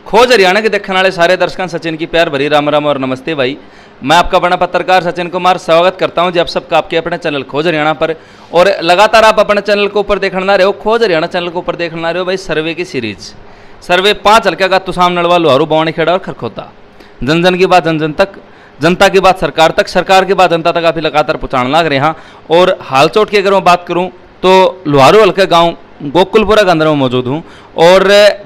खोज हरियाणा के देखने वाले सारे दर्शकों सचिन की प्यार भरी राम राम और नमस्ते भाई। मैं आपका बड़ा पत्रकार सचिन कुमार स्वागत करता हूं जी आप सबका आपके अपने चैनल खोज हरियाणा पर। और लगातार आप अपने चैनल के ऊपर देखना रहे हो, खोज हरियाणा चैनल के ऊपर देखना रहे हो भाई सर्वे की सीरीज। सर्वे 5 हल्के का तुसाम नलवा लोहारू बवानीखेड़ा और खरखोदा। जन जन की बात जन जन तक, जनता की बात सरकार तक, सरकार की बात जनता तक आप लगातार पहुँचाने लग रहे हैं। और हाल चोट की अगर मैं बात करूँ तो लोहारू हल्के गाँव गोकुलपुरा के अंदर में मौजूद हूँ। और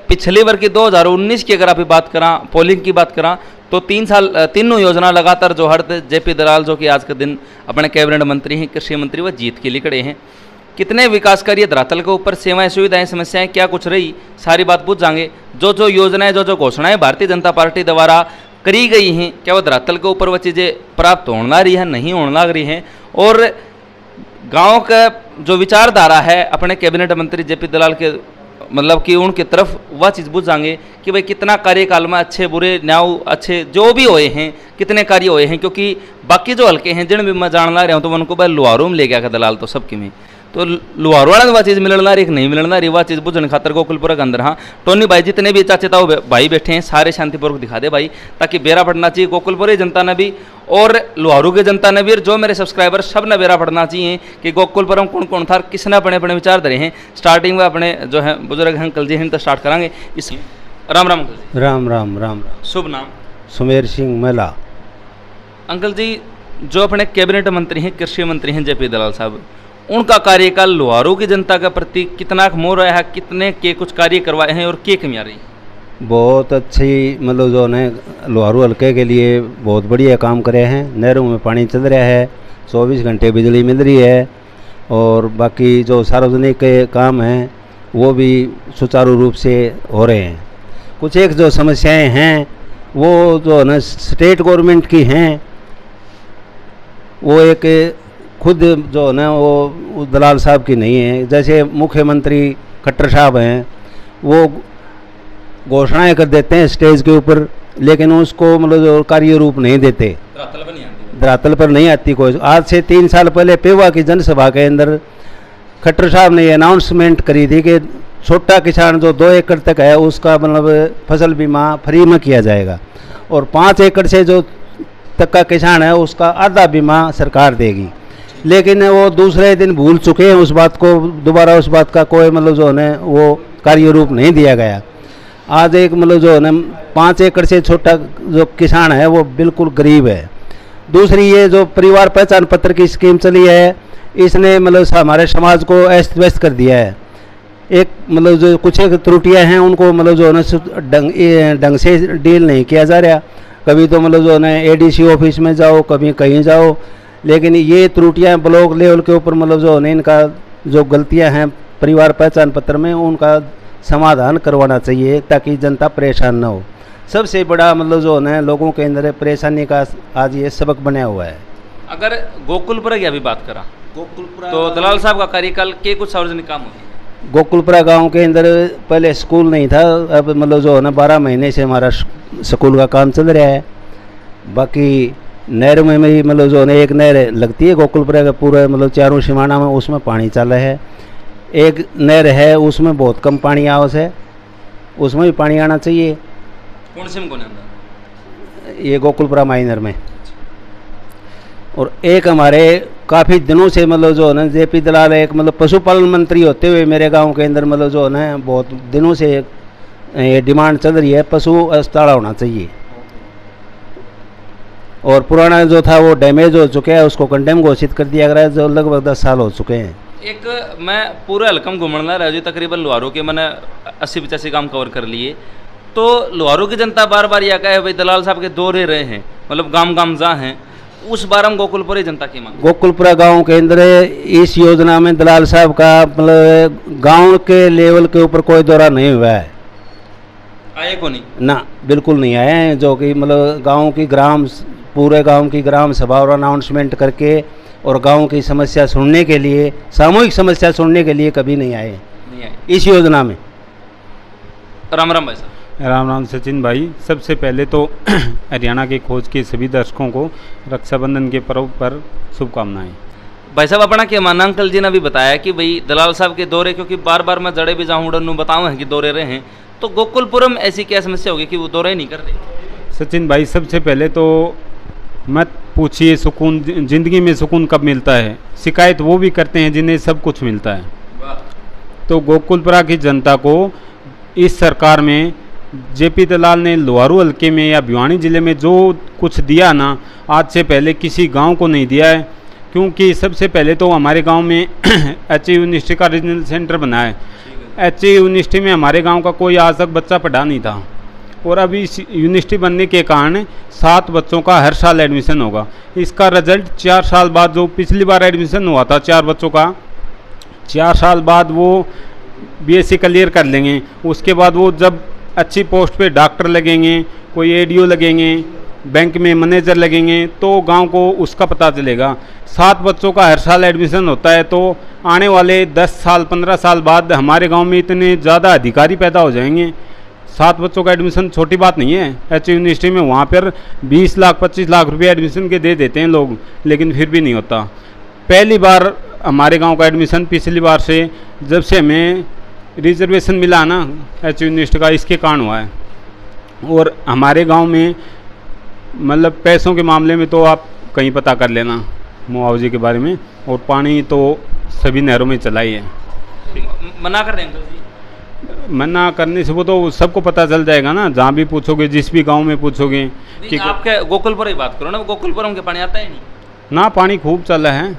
पिछली वर्ष की 2019 की अगर आप बात करा, पोलिंग की बात करा, तो 3 साल तीनों योजना लगातार जो हर जेपी दलाल जो कि आज के दिन अपने कैबिनेट मंत्री हैं, कृषि मंत्री, व जीत के लिए खड़े हैं। कितने विकास कार्य धरातल के ऊपर, सेवाएं सुविधाएं समस्याएं क्या कुछ रही, सारी बात पूछ जाएंगे। जो योजनाएं जो घोषणाएं भारतीय जनता पार्टी द्वारा करी गई हैं, क्या वो धरातल के ऊपर वो चीज़ें प्राप्त होने रही है, नहीं होने लग रही हैं। और गांव का जो विचारधारा है अपने कैबिनेट मंत्री जेपी दलाल के मतलब कि उनकी तरफ वह चीज़ बुझ जाएंगे कि भाई कितना कार्यकाल में अच्छे बुरे न्याय अच्छे जो भी हुए हैं, कितने कार्य हुए हैं। क्योंकि बाकी जो हल्के हैं जिन भी मैं जानना रहा हूँ तो उनको भाई लोहारू में ले गया दलाल तो सबकी में, तो लोहारू वाला वह चीज़ मिलना रही नहीं मिलना रही, वह चीज़ बुझने खातर गोकुलपुरा के अंदर। हाँ टोनी भाई जितने भी चाचे ताऊ भाई बैठे हैं सारे शांतिपूर्वक दिखा दे भाई, ताकि बेरा पड़ना चाहिए गोकुलपुरी जनता ने भी और लोहारू की जनता ने भी, और जो मेरे सब्सक्राइबर सब ने बेरा पड़ना चाहिए कि गोकुलपुरा में कौन कौन था, किसने अपने अपने विचार धरे हैं। स्टार्टिंग में अपने जो है बुजुर्ग अंकल जी हैं तो स्टार्ट करांगे इस। राम राम अंकल जी। राम राम राम। शुभ नाम? सुमेर सिंह मेला। अंकल जी जो अपने कैबिनेट मंत्री हैं, कृषि मंत्री हैं जेपी दलाल साहब, उनका कार्यकाल लोहारू की जनता के प्रति कितना मोह रहा है, कितने के कुछ कार्य करवाए हैं और क्या कमियाँ रही? बहुत अच्छी मतलब जो है लोहारू हल्के के लिए बहुत बढ़िया काम करे हैं। नहरों में पानी चल रहा है, 24 घंटे बिजली मिल रही है, और बाकी जो सार्वजनिक के काम हैं वो भी सुचारू रूप से हो रहे हैं। कुछ एक जो समस्याएं हैं वो जो है ना स्टेट गवर्नमेंट की हैं, वो एक खुद जो है ना वो दलाल साहब की नहीं है। जैसे मुख्यमंत्री खट्टर साहब हैं, वो घोषणाएं कर देते हैं स्टेज के ऊपर, लेकिन उसको मतलब जो कार्य रूप नहीं देते, धरातल पर नहीं आती कोई। आज से 3 साल पहले पेवा की जनसभा के अंदर खट्टर साहब ने अनाउंसमेंट करी थी कि छोटा किसान जो 2 एकड़ तक है उसका मतलब फसल बीमा फ्री में किया जाएगा, और 5 एकड़ से जो तक का किसान है उसका आधा बीमा सरकार देगी। लेकिन वो दूसरे दिन भूल चुके हैं उस बात को, दोबारा उस बात का कोई मतलब जो है वो कार्य रूप नहीं दिया गया। आज एक मतलब जो है ना 5 एकड़ से छोटा जो किसान है वो बिल्कुल गरीब है। दूसरी ये जो परिवार पहचान पत्र की स्कीम चली है, इसने मतलब हमारे समाज को अस्त व्यस्त कर दिया है। एक मतलब जो कुछ एक त्रुटियां हैं उनको मतलब जो है ना ढंग से डील नहीं किया जा रहा। कभी तो मतलब जो है ना एडीसी ऑफिस में जाओ, कभी कहीं जाओ, लेकिन ये त्रुटियां ब्लॉक लेवल के ऊपर मतलब जो है ना इनका जो गलतियां हैं परिवार पहचान पत्र में उनका समाधान करवाना चाहिए ताकि जनता परेशान ना हो। सबसे बड़ा मतलब जो है ना लोगों के अंदर परेशानी का आज ये सबक बना हुआ है। अगर गोकुलपुरा की अभी बात करा तो दलाल साहब का कार्यकाल के कुछ सार्वजनिक काम होते? गोकुलपुरा गांव के अंदर पहले स्कूल नहीं था, अब मतलब जो है ना 12 महीने से हमारा स्कूल का काम चल रहा है। बाकी नहर में भी मतलब जो है ना एक नहर लगती है गोकुलपुरा का पूरा मतलब चारों सीमाना में, उसमें पानी चल रहा है। एक नहर है उसमें बहुत कम पानी आवश्यक है, उसमें भी पानी आना चाहिए। कौन से में कौन है? ये गोकुलपुरा माइनर में। और एक हमारे काफ़ी दिनों से मतलब जो है ना जेपी दलाल एक मतलब पशुपालन मंत्री होते हुए मेरे गांव के अंदर मतलब जो है ना बहुत दिनों से ये डिमांड चल रही है, पशु अस्पताल होना चाहिए। और पुराना जो था वो डैमेज हो चुका है, उसको कंडेम घोषित कर दिया गया है, जो लगभग 10 साल हो चुके हैं। एक मैं पूरे हल्कम घूमना रहा जी, तकरीबन लोहारू के मैंने 80-85 काम कवर कर लिए। तो लोहारू की जनता बार बार यह कहे भाई दलाल साहब के दौरे रहे हैं, मतलब गांव गांव जा हैं, उस बार हम गोकुलपुरा जनता की मांग। गोकुलपुरा गांव के अंदर इस योजना में दलाल साहब का मतलब गांव के लेवल के ऊपर कोई दौरा नहीं हुआ है। आए को नहीं ना, बिल्कुल नहीं आए हैं। जो कि मतलब गाँव की पूरे गांव की ग्राम सभा और अनाउंसमेंट करके और गांव की समस्या सुनने के लिए, सामूहिक समस्या सुनने के लिए कभी नहीं आए इस योजना में। राम राम भाई साहब। राम राम सचिन भाई। सबसे पहले तो हरियाणा के खोज के सभी दर्शकों को रक्षाबंधन के पर्व पर शुभकामनाएं। भाई साहब अपना क्या माना, अंकल जी ने भी बताया कि भाई दलाल साहब के दौरे, क्योंकि बार बार मैं जड़े भी जाऊँ उड़न बताऊँ हैं कि दौरे रहे हैं, तो गोकुलपुरम ऐसी क्या समस्या होगी कि वो दौरा ही नहीं कर रहे? सचिन भाई, सबसे पहले तो मत पूछिए सुकून, ज़िंदगी में सुकून कब मिलता है। शिकायत वो भी करते हैं जिन्हें सब कुछ मिलता है। तो गोकुलपुरा की जनता को इस सरकार में जेपी दलाल ने लोहारू हल्के में या भिवानी ज़िले में जो कुछ दिया ना, आज से पहले किसी गांव को नहीं दिया है। क्योंकि सबसे पहले तो हमारे गांव में HE यूनिवर्सिटी का रीजनल सेंटर बना है। HE यूनिवर्सिटी में हमारे गांव का कोई आज तक बच्चा पढ़ा नहीं था, और अभी इस यूनिवर्सिटी बनने के कारण 7 बच्चों का हर साल एडमिशन होगा। इसका रिजल्ट 4 साल बाद, जो पिछली बार एडमिशन हुआ था 4 बच्चों का, 4 साल बाद वो BSc क्लियर कर लेंगे। उसके बाद वो जब अच्छी पोस्ट पे डॉक्टर लगेंगे, कोई ADO लगेंगे, बैंक में मैनेजर लगेंगे, तो गांव को उसका पता चलेगा। 7 बच्चों का हर साल एडमिशन होता है, तो आने वाले 10 साल 15 साल बाद हमारे गांव में इतने ज़्यादा अधिकारी पैदा हो जाएंगे। 7 बच्चों का एडमिशन छोटी बात नहीं है। HE यूनिवर्सिटी में वहाँ पर 20 लाख 25 लाख रुपये एडमिशन के दे देते हैं लोग, लेकिन फिर भी नहीं होता। पहली बार हमारे गांव का एडमिशन पिछली बार से, जब से हमें रिजर्वेशन मिला ना HE यूनिवर्सिटी का, इसके कारण हुआ है। और हमारे गांव में मतलब पैसों के मामले में तो आप कहीं पता कर लेना मुआवजे के बारे में, और पानी तो सभी नहरों में चला ही है। मना कर रहे हैं अंकल जी? मना करने से वो तो सबको पता चल जाएगा ना, जहाँ भी पूछोगे, जिस भी गांव में पूछोगे कि आपके गोकुलपुर की बात करो ना, गोकुलपुरम के पानी आता ही नहीं ना, पानी खूब चल रहा है।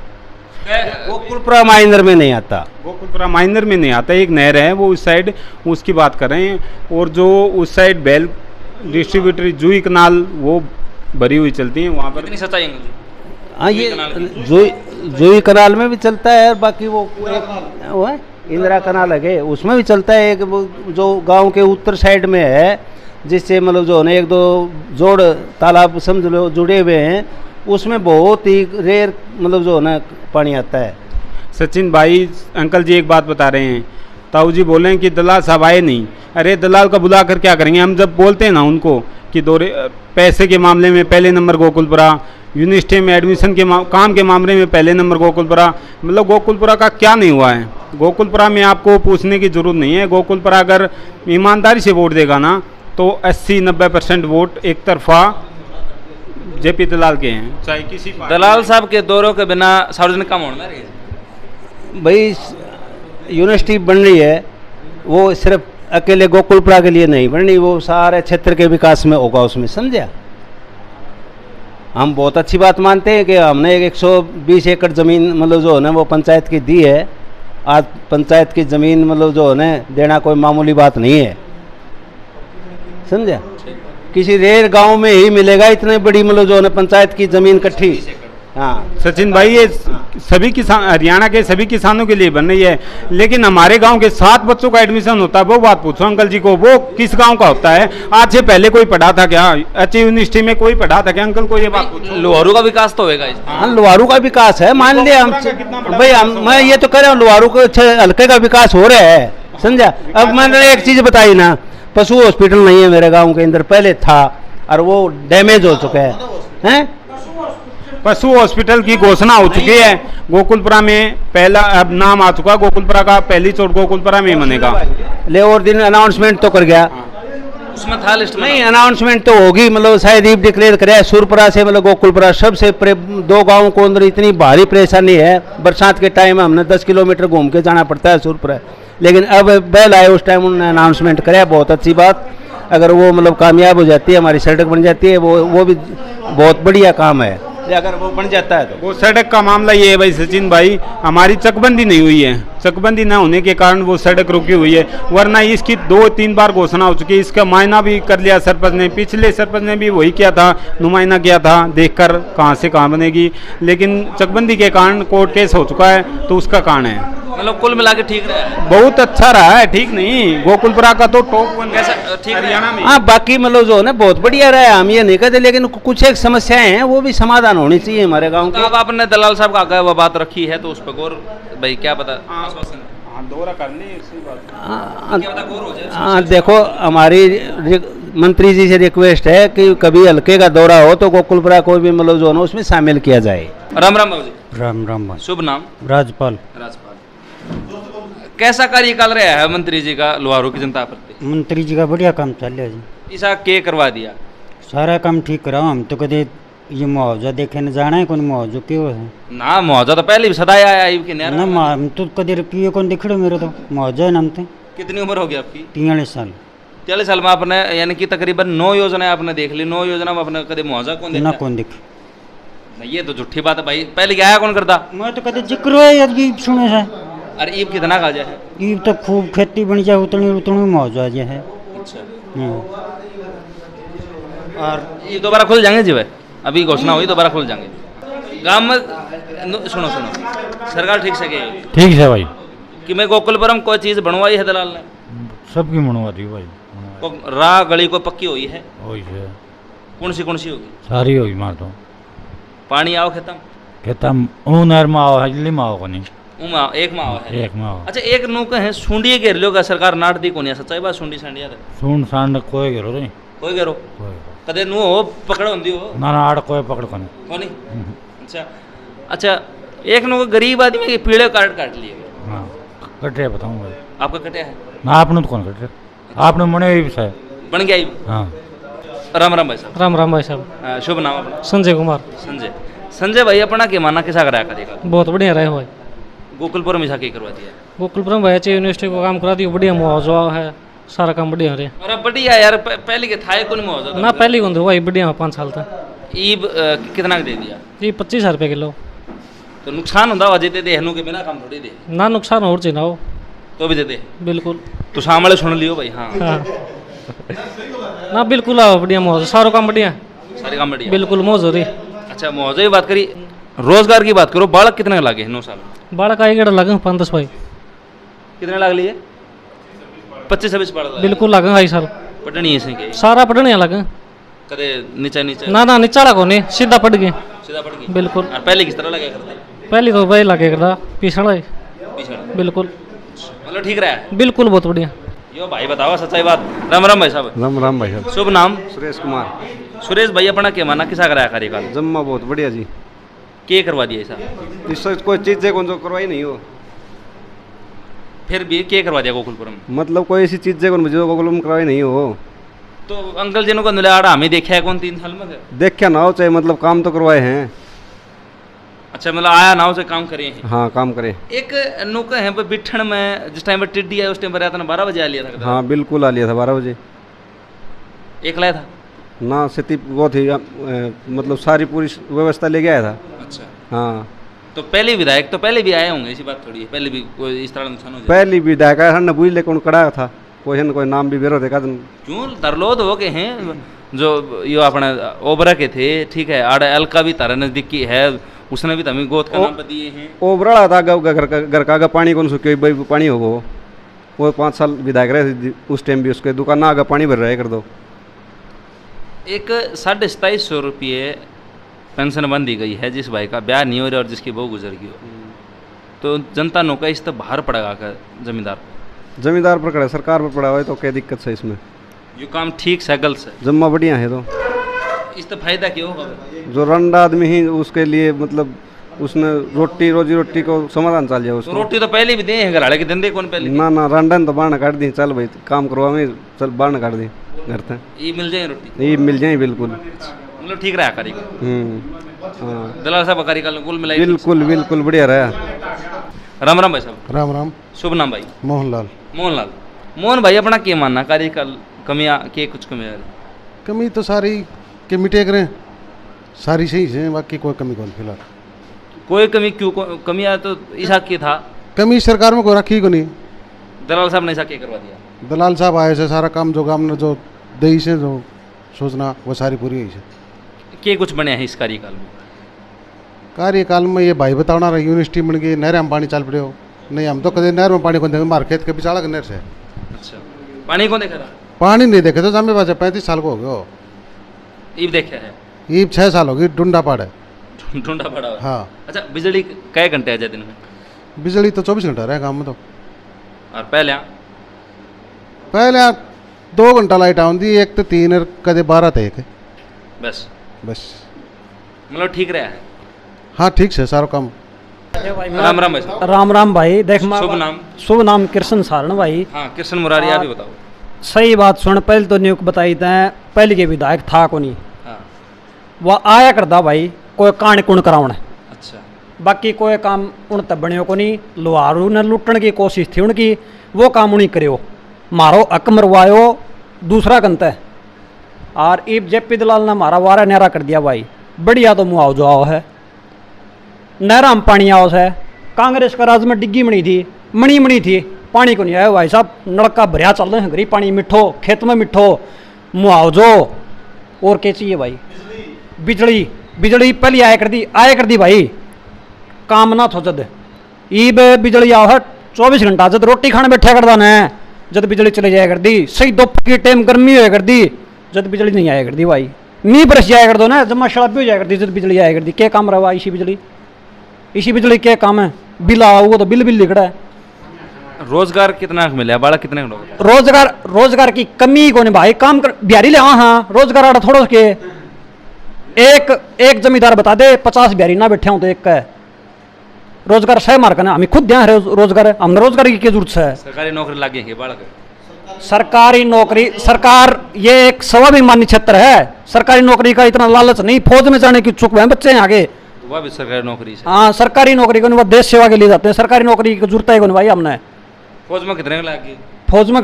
गोकुलपुरा माइनर में नहीं आता। गोकुलपुरा माइनर में नहीं आता, एक नहर है वो उस साइड, उसकी बात कर रहे हैं। और जो उस साइड बेल डिस्ट्रीब्यूटरी जुई कनाल वो भरी हुई चलती है, वहाँ पर कितनी सच्चाई है? हाँ, ये जुई कनाल में भी चलता है, और बाकी वो है इंदिरा कनाल है, उसमें भी चलता है। एक जो गांव के उत्तर साइड में है, जिससे मतलब जो है 1-2 जोड़ तालाब समझ लो जुड़े हुए हैं, उसमें बहुत ही रेयर मतलब जो है ना पानी आता है। सचिन भाई, अंकल जी एक बात बता रहे हैं, ताऊ जी बोले हैं कि दलाल साहब आए नहीं। अरे दलाल का बुला कर क्या करेंगे? हम जब बोलते हैं ना उनको कि पैसे के मामले में पहले नंबर गोकुलपुरा, यूनिवर्सिटी में एडमिशन के काम के मामले में पहले नंबर गोकुलपुरा, मतलब गोकुलपुरा का क्या नहीं हुआ है? गोकुलपुरा में आपको पूछने की जरूरत नहीं है। गोकुलपुरा अगर ईमानदारी से वोट देगा ना, तो 80-90% वोट एक तरफा जेपी दलाल के हैं, चाहे किसी दलाल साहब के दौरों के बिना सार्वजनिक काम होना है भाई। यूनिवर्सिटी बन रही है, वो सिर्फ अकेले गोकुलपुरा के लिए नहीं बन रही, वो सारे क्षेत्र के विकास में होगा उसमें, समझा? हम बहुत अच्छी बात मानते हैं कि हमने 120 एकड़ ज़मीन मतलब जो है ना वो पंचायत की दी है। आज पंचायत की ज़मीन मतलब जो है ना देना कोई मामूली बात नहीं है, समझा? किसी रेयर गांव में ही मिलेगा इतने बड़ी मतलब जो है ना पंचायत की ज़मीन इकट्ठी। हाँ सचिन भाई, ये सभी किसान, हरियाणा के सभी किसानों के लिए बन रही है, लेकिन हमारे गांव के 7 बच्चों का एडमिशन होता है। वो बात पूछो अंकल जी को, वो किस गांव का होता है? आज से पहले कोई पढ़ा था क्या? HE यूनिवर्सिटी में कोई पढ़ा था क्या? अंकल को ये बात पूछो। लोहारू का विकास तो होगा। हाँ, लोहारू का विकास है, मान लिया हम भाई। मैं ये तो कह रहा हूँ लोहारू के हल्के का विकास हो रहा है, समझा? अब मैंने एक चीज़ बताई ना, पशु हॉस्पिटल नहीं है मेरे गाँव के अंदर, पहले था और वो डैमेज हो चुका है। पशु हॉस्पिटल की घोषणा हो चुकी है गोकुलपुरा में, पहला अब नाम आ चुका गोकुलपुरा का, पहली चोट गोकुलपुरा में बनेगा। ले और दिन अनाउंसमेंट तो कर गया, उसमें था लिस्ट में नहीं अनाउंसमेंट तो होगी, मतलब शायद ही डिक्लेयर कराया। सुरपुरा से मतलब गोकुलपुरा सबसे 2 गाँव को अंदर इतनी भारी परेशानी है, बरसात के टाइम हमने 10 किलोमीटर घूम के जाना पड़ता है सुरपुरा। लेकिन अब बैल आए उस टाइम उन्होंने अनाउंसमेंट कराया, बहुत अच्छी बात। अगर वो मतलब कामयाब हो जाती है, हमारी सड़क बन जाती है, वो भी बहुत बढ़िया काम है अगर वो बन जाता है तो। वो सड़क का मामला ये है भाई सचिन भाई, हमारी चकबंदी नहीं हुई है, चकबंदी ना होने के कारण वो सड़क रुकी हुई है, वरना इसकी 2-3 बार घोषणा हो चुकी है। इसका मायना भी कर लिया सरपंच ने, पिछले सरपंच ने भी वही किया था, नुमाइना किया था, देखकर कहाँ से कहाँ बनेगी। लेकिन चकबंदी के कारण कोर्ट केस हो चुका है, तो उसका कारण है। मतलब कुल मिला के ठीक रहा है, बहुत अच्छा रहा है। ठीक नहीं, गोकुलपुरा का तो टॉप 1 कैसा ठीक हरियाणा में। हाँ, बाकी मतलब जो है ना बहुत बढ़िया रहा है, हम ये नहीं कहते, लेकिन कुछ एक समस्याएं हैं वो भी समाधान होनी चाहिए हमारे गांव तो के। अब आपने दलाल साहब का आगे वो बात रखी है, तो उस पर गौर भाई क्या पता दौरा करने क्या पता गौर हो जाए। हाँ देखो, हमारी मंत्री जी से रिक्वेस्ट है कि कभी हल्के का दौरा हो तो गोकुलपुरा कोई भी मतलब जो है ना उसमें शामिल किया जाए। राम राम बाबू जी। राम राम भाई। शुभ नाम? राजपाल। राजपाल। कैसा कार्यकाल रहा है मंत्री जी का लोहारू की जनता प्रति? मंत्री जी का बढ़िया काम चल रहा है जी। ऐसा के करवा दिया? सारा काम ठीक कराओ। हम तो कदे ये मुआवजा देखे न जाना है कौन मुआवजा क्यों है ना मुआवजा तो पहले भी सदाया आया आयु के ना हम तो कदे रुपये कौन दिख रहे मेरे तो मुआवजा है नाम तो। कितनी उम्र हो गई आपकी? 43 साल। 40 साल में आपने यानी कि तकरीबन 9 योजनाएं आपने देख ली। 9 योजना में आपने कदे मुआवजा कौन ना देखा? कौन दिख। नहीं, ये तो झूठी बात है भाई। पहले क्या आया कौन करता? मैं तो कदे जिक्र है यार ये सुने से। अरे ईब कितना खा जाए? ये तो खूब खेती बन जाए उतनी उतनी मुआवजा जो है। अच्छा। और ये दोबारा खुल जाएंगे जी भाई, अभी घोषणा हुई दोबारा खुल जाएंगे गाँव में। सुनो सरकार ठीक से कहेगी ठीक है भाई। कि मैं गोकुलपुरम कोई चीज़ बनवाई है दलाल ने? सबकी मनवा दी भाई। राह गली को पक्की हुई है? वही है। कौन सी होगी? सारी होगी मार तो। पानी आओ खेतम? खेतम नहर में आओ हजली में आओ को नहीं। एक माह है। एक में आओ। अच्छा, एक नूक है सूंडी घेर लो का सरकार नाट दी को नहीं? सच्चाई बात सूंडी सांडिया था सुन सांड कोई गिरो नहीं। कोई घेरो कोई कदे नू हो पकड़ होंदी हो? ना आड़ कोई पकड़ को नहीं। हो नहीं? अच्छा एक नूक गरीब आदमी के पीड़े काट लिए हाँ कटे बताऊँ भाई। आपका कटे है ना आपने तो कौन कटे आपने मने भी है बन गया? हाँ। राम राम भाई साहब। राम राम भाई साहब। शुभ नाम अपना? संजय कुमार। संजय भाई अपना के माना किसा कराया करेगा? बहुत बढ़िया रहे भाई। गोकुलपुर में क्या करवा दिया? गोकुलपुरम भाई अच्छे यूनिवर्सिटी को काम करा दिया, बढ़िया मुआवजा है, सारा काम बढ़िया रहे। और अब बढ़िया यार, पहले के था कौन मुआवजा? ना पहले कौन भाई बढ़िया 5 साल तक। ईब कितना दे दिया? ये 25 रुपये किलो। तो नुकसान होता हो जेते देहनु के बिना काम थोड़ी दे ना नुकसान और चाहिए ना हो तो भी देते बिल्कुल। तो सामने सुन लियो भाई। हाँ हाँ ना बिल्कुल आओ बढ़िया मुआवजा, सारा काम बढ़िया, सारे काम बढ़िया बिल्कुल मौज हो रही। अच्छा मुआवजे की बात करी, रोजगार की बात करो। बालक कितने लागे 9 साल? बालक आई गड़ा लगे 5-10 भाई। कितने लाग लिए? 25-26 बालक बिल्कुल लगे आई साल। पटनी ऐसे के सारा पढ़ने लगे। कदे नीचे ना नीचा को नहीं, सीधा पढ़ गए सीधा पड़ गई। बिल्कुल। और पहले किस तरह लगे करते? पहले तो भाई लगे करता पिछड़ा पिछड़ा बिल्कुल। मतलब ठीक रहा है बिल्कुल बहुत बढ़िया। यो भाई बताओ सच्चाई बात। राम राम भाई साहब। राम भाई साहब। शुभ नाम? सुरेश कुमार। सुरेश भाई अपना के माना किसा कराया कार्यकाल? जम्मा बहुत बढ़िया जी। के करवा दिया ऐसा? इससे कोई चीज़ है कौन जो करवाई नहीं हो। फिर भी के करवा दिया गोकुलपुरम? मतलब कोई ऐसी चीज़ है कौन जो गोकुलम करवाई नहीं हो। तो अंकल जी को नुलाड़ा हमें देखा है कौन 3 साल में? देखा ना हो चाहे मतलब काम तो करवाए हैं। अच्छा मतलब आया ना उसे काम करे हैं। हाँ काम करे। एक नौका है बिठन में जिस टाइम पर टिड्डी है उस टाइम पर 12 बजे आ लिया था? हाँ बिल्कुल आ लिया था 12 बजे। एक लाया था ना स्थिति वो थी मतलब सारी पूरी व्यवस्था ले गया था। अच्छा हाँ तो पहले विधायक तो पहले भी आए होंगे, ऐसी बात थोड़ी है। पहले भी कोई इस तरह नुकसान हो जाए? पहली विधायक ने बुझ ले कौन कड़ा था कोई न कोई नाम भी बेरो देखा। क्यों तरलोद हो गए हैं जो यो अपने ओबरा के थे, ठीक है। आड़ अलका भी तारा नजदीकी है, उसने भी तमी गोद का नाम पर दिए हैं। वो बड़ा था घर का पानी कौन सूखे पानी हो वो 5 साल विधायक रहे उस टाइम भी उसके दुकान ना आगे पानी भर रहा है कर दो। एक 2750 रुपये पेंशन बन दी गई है जिस भाई का ब्याह नहीं हो रहा और जिसकी बहू गुजर गई हो, तो जनता नौका इस तो बाहर पड़ेगा का जमींदार पर खड़ा सरकार पर पड़ा हुआ है तो क्या दिक्कत है इसमें? जो काम ठीक से गलत से जम्मा बढ़िया है तो इस तो फायदा क्यों होगा? जो रंडा आदमी ही उसके लिए मतलब उसने रोजी रोटी को समाधान चल जाए उसको। तो रोटी तो पहले भी दे हैं घर वाले के धंधे कौन पहले? ना रंडन तो बाढ़ काट दी चल भाई काम करवा में चल बाढ़ काट दी घर तक ये मिल जाए रोटी ये मिल जाए बिल्कुल। मतलब ठीक रहा कारीगर? हाँ दलाल साहब कारीगर कुल मिलाई बिल्कुल बढ़िया रहा। राम राम भाई साहब। राम राम। शुभ नाम भाई? मोहनलाल। मोहन भाई अपना क्या मानना कार्यकाल कमियाँ के कुछ कमियाँ? कमी तो सारी के मिटे करें सारी सही है, बाकी कोई कमी कौन फिलहाल। कोई कमी क्यों? कमियाँ तो ईसा की था कमी सरकार में कोई रखी को नहीं। दलाल साहब ने ऐसा क्या करवा दिया? दलाल साहब आए से सारा काम जो गाँव ने जो दई से जो सोचना वो सारी पूरी हुई है। के कुछ बने हैं इस कार्यकाल में? कार्यकाल में ये भाई बताना रहा यूनिवर्सिटी बन गई, नहर में पानी चल पड़े हो नहीं। हम तो कदे नहर में पानी को देखे मार खेत के बिचाड़ा नहर से। अच्छा पानी कौन देखा था? पानी नहीं देखे तो जामे बाजा 35 साल को हो गए हो। ईब देखा है? ईब 6 साल हो गई डूडा पाड़ है। ढूंढा पड़ा हुआ है। हाँ। अच्छा बिजली कै घंटे आ जाए दिन में? बिजली तो 24 घंटा रहे गाँव में तो। और पहले 2 घंटा लाइट आती, एक तो 3 और कदे 12 थे एक बस बस। मतलब ठीक रहा है? हाँ ठीक है सारा काम राम राम भाई साहब। राम राम भाई। देख शुभ नाम? शुभ नाम कृष्ण सारण भाई। हाँ कृष्ण मुरारी, आप ही बताओ। सही बात सुन, पहले तो न्यूक बताई तैं, पहले के विधायक था को नहीं, हाँ वह आया करदा भाई कोई कांड कुण करावण, अच्छा बाकी कोई काम उन तब बनियो को नहीं। लोहारू ने लुटने की कोशिश थी उनकी, वो काम उन्हीं करियो, मारो हक मरवायो दूसरा गंत है। और इब जेपी दलाल ने मारा वारा नहरा कर दिया भाई, बढ़िया तो मुआवजा आओ है, नहरा में पानी आओ है। कांग्रेस का राज में डिग्गी मणी थी, पानी को नहीं आया भाई साहब, नलका भरिया चल रहे हैं घरी, पानी मिठो, खेत में मिठो, मुआवजो और क्या चाहिए भाई। बिजली पहले आया कर दी भाई, काम ना थो जद ईब बिजली आओ है 24 घंटा, जब रोटी खाने बैठा कर दाना है जब बिजली चले जाया कर दी, सही दोपहर की टाइम गर्मी होया कर दी, जब बिजली नहीं आया कर दी भाई, नी बरस जाया कर दो ना, जब शराबी हो जाया कर दी जब बिजली आया कर दी। क्या काम रहा इसी बिजली क्या काम है, बिल आओ वो तो बिल लिखड़ा है। रोजगार कितना मिला, बाड़ा कितने लोग? रोजगार की कमी को नहीं भाई, काम कर बिहारी ले। हाँ रोजगार आड़ा थोड़ा के एक जमींदार बता दे 50 बिहारी ना बैठे हो तो एक का है रोजगार सह मार का ना, हमें खुद ध्यान है रोजगार है, हमने रोजगार की क्या जरूरत है। सरकारी नौकरी लगे है बाड़ा सरकारी नौकरी, सरकार ये एक स्वाभिमानी क्षेत्र है, सरकारी नौकरी का इतना लालच नहीं, फौज में जाने की चुक है बच्चे आगे। वह भी सरकारी नौकरी से? हाँ सरकारी नौकरी को वो देश सेवा के लिए जाते हैं, सरकारी नौकरी की जरूरत है को नहीं भाई। हमने फौज में कितने लगे? फौज में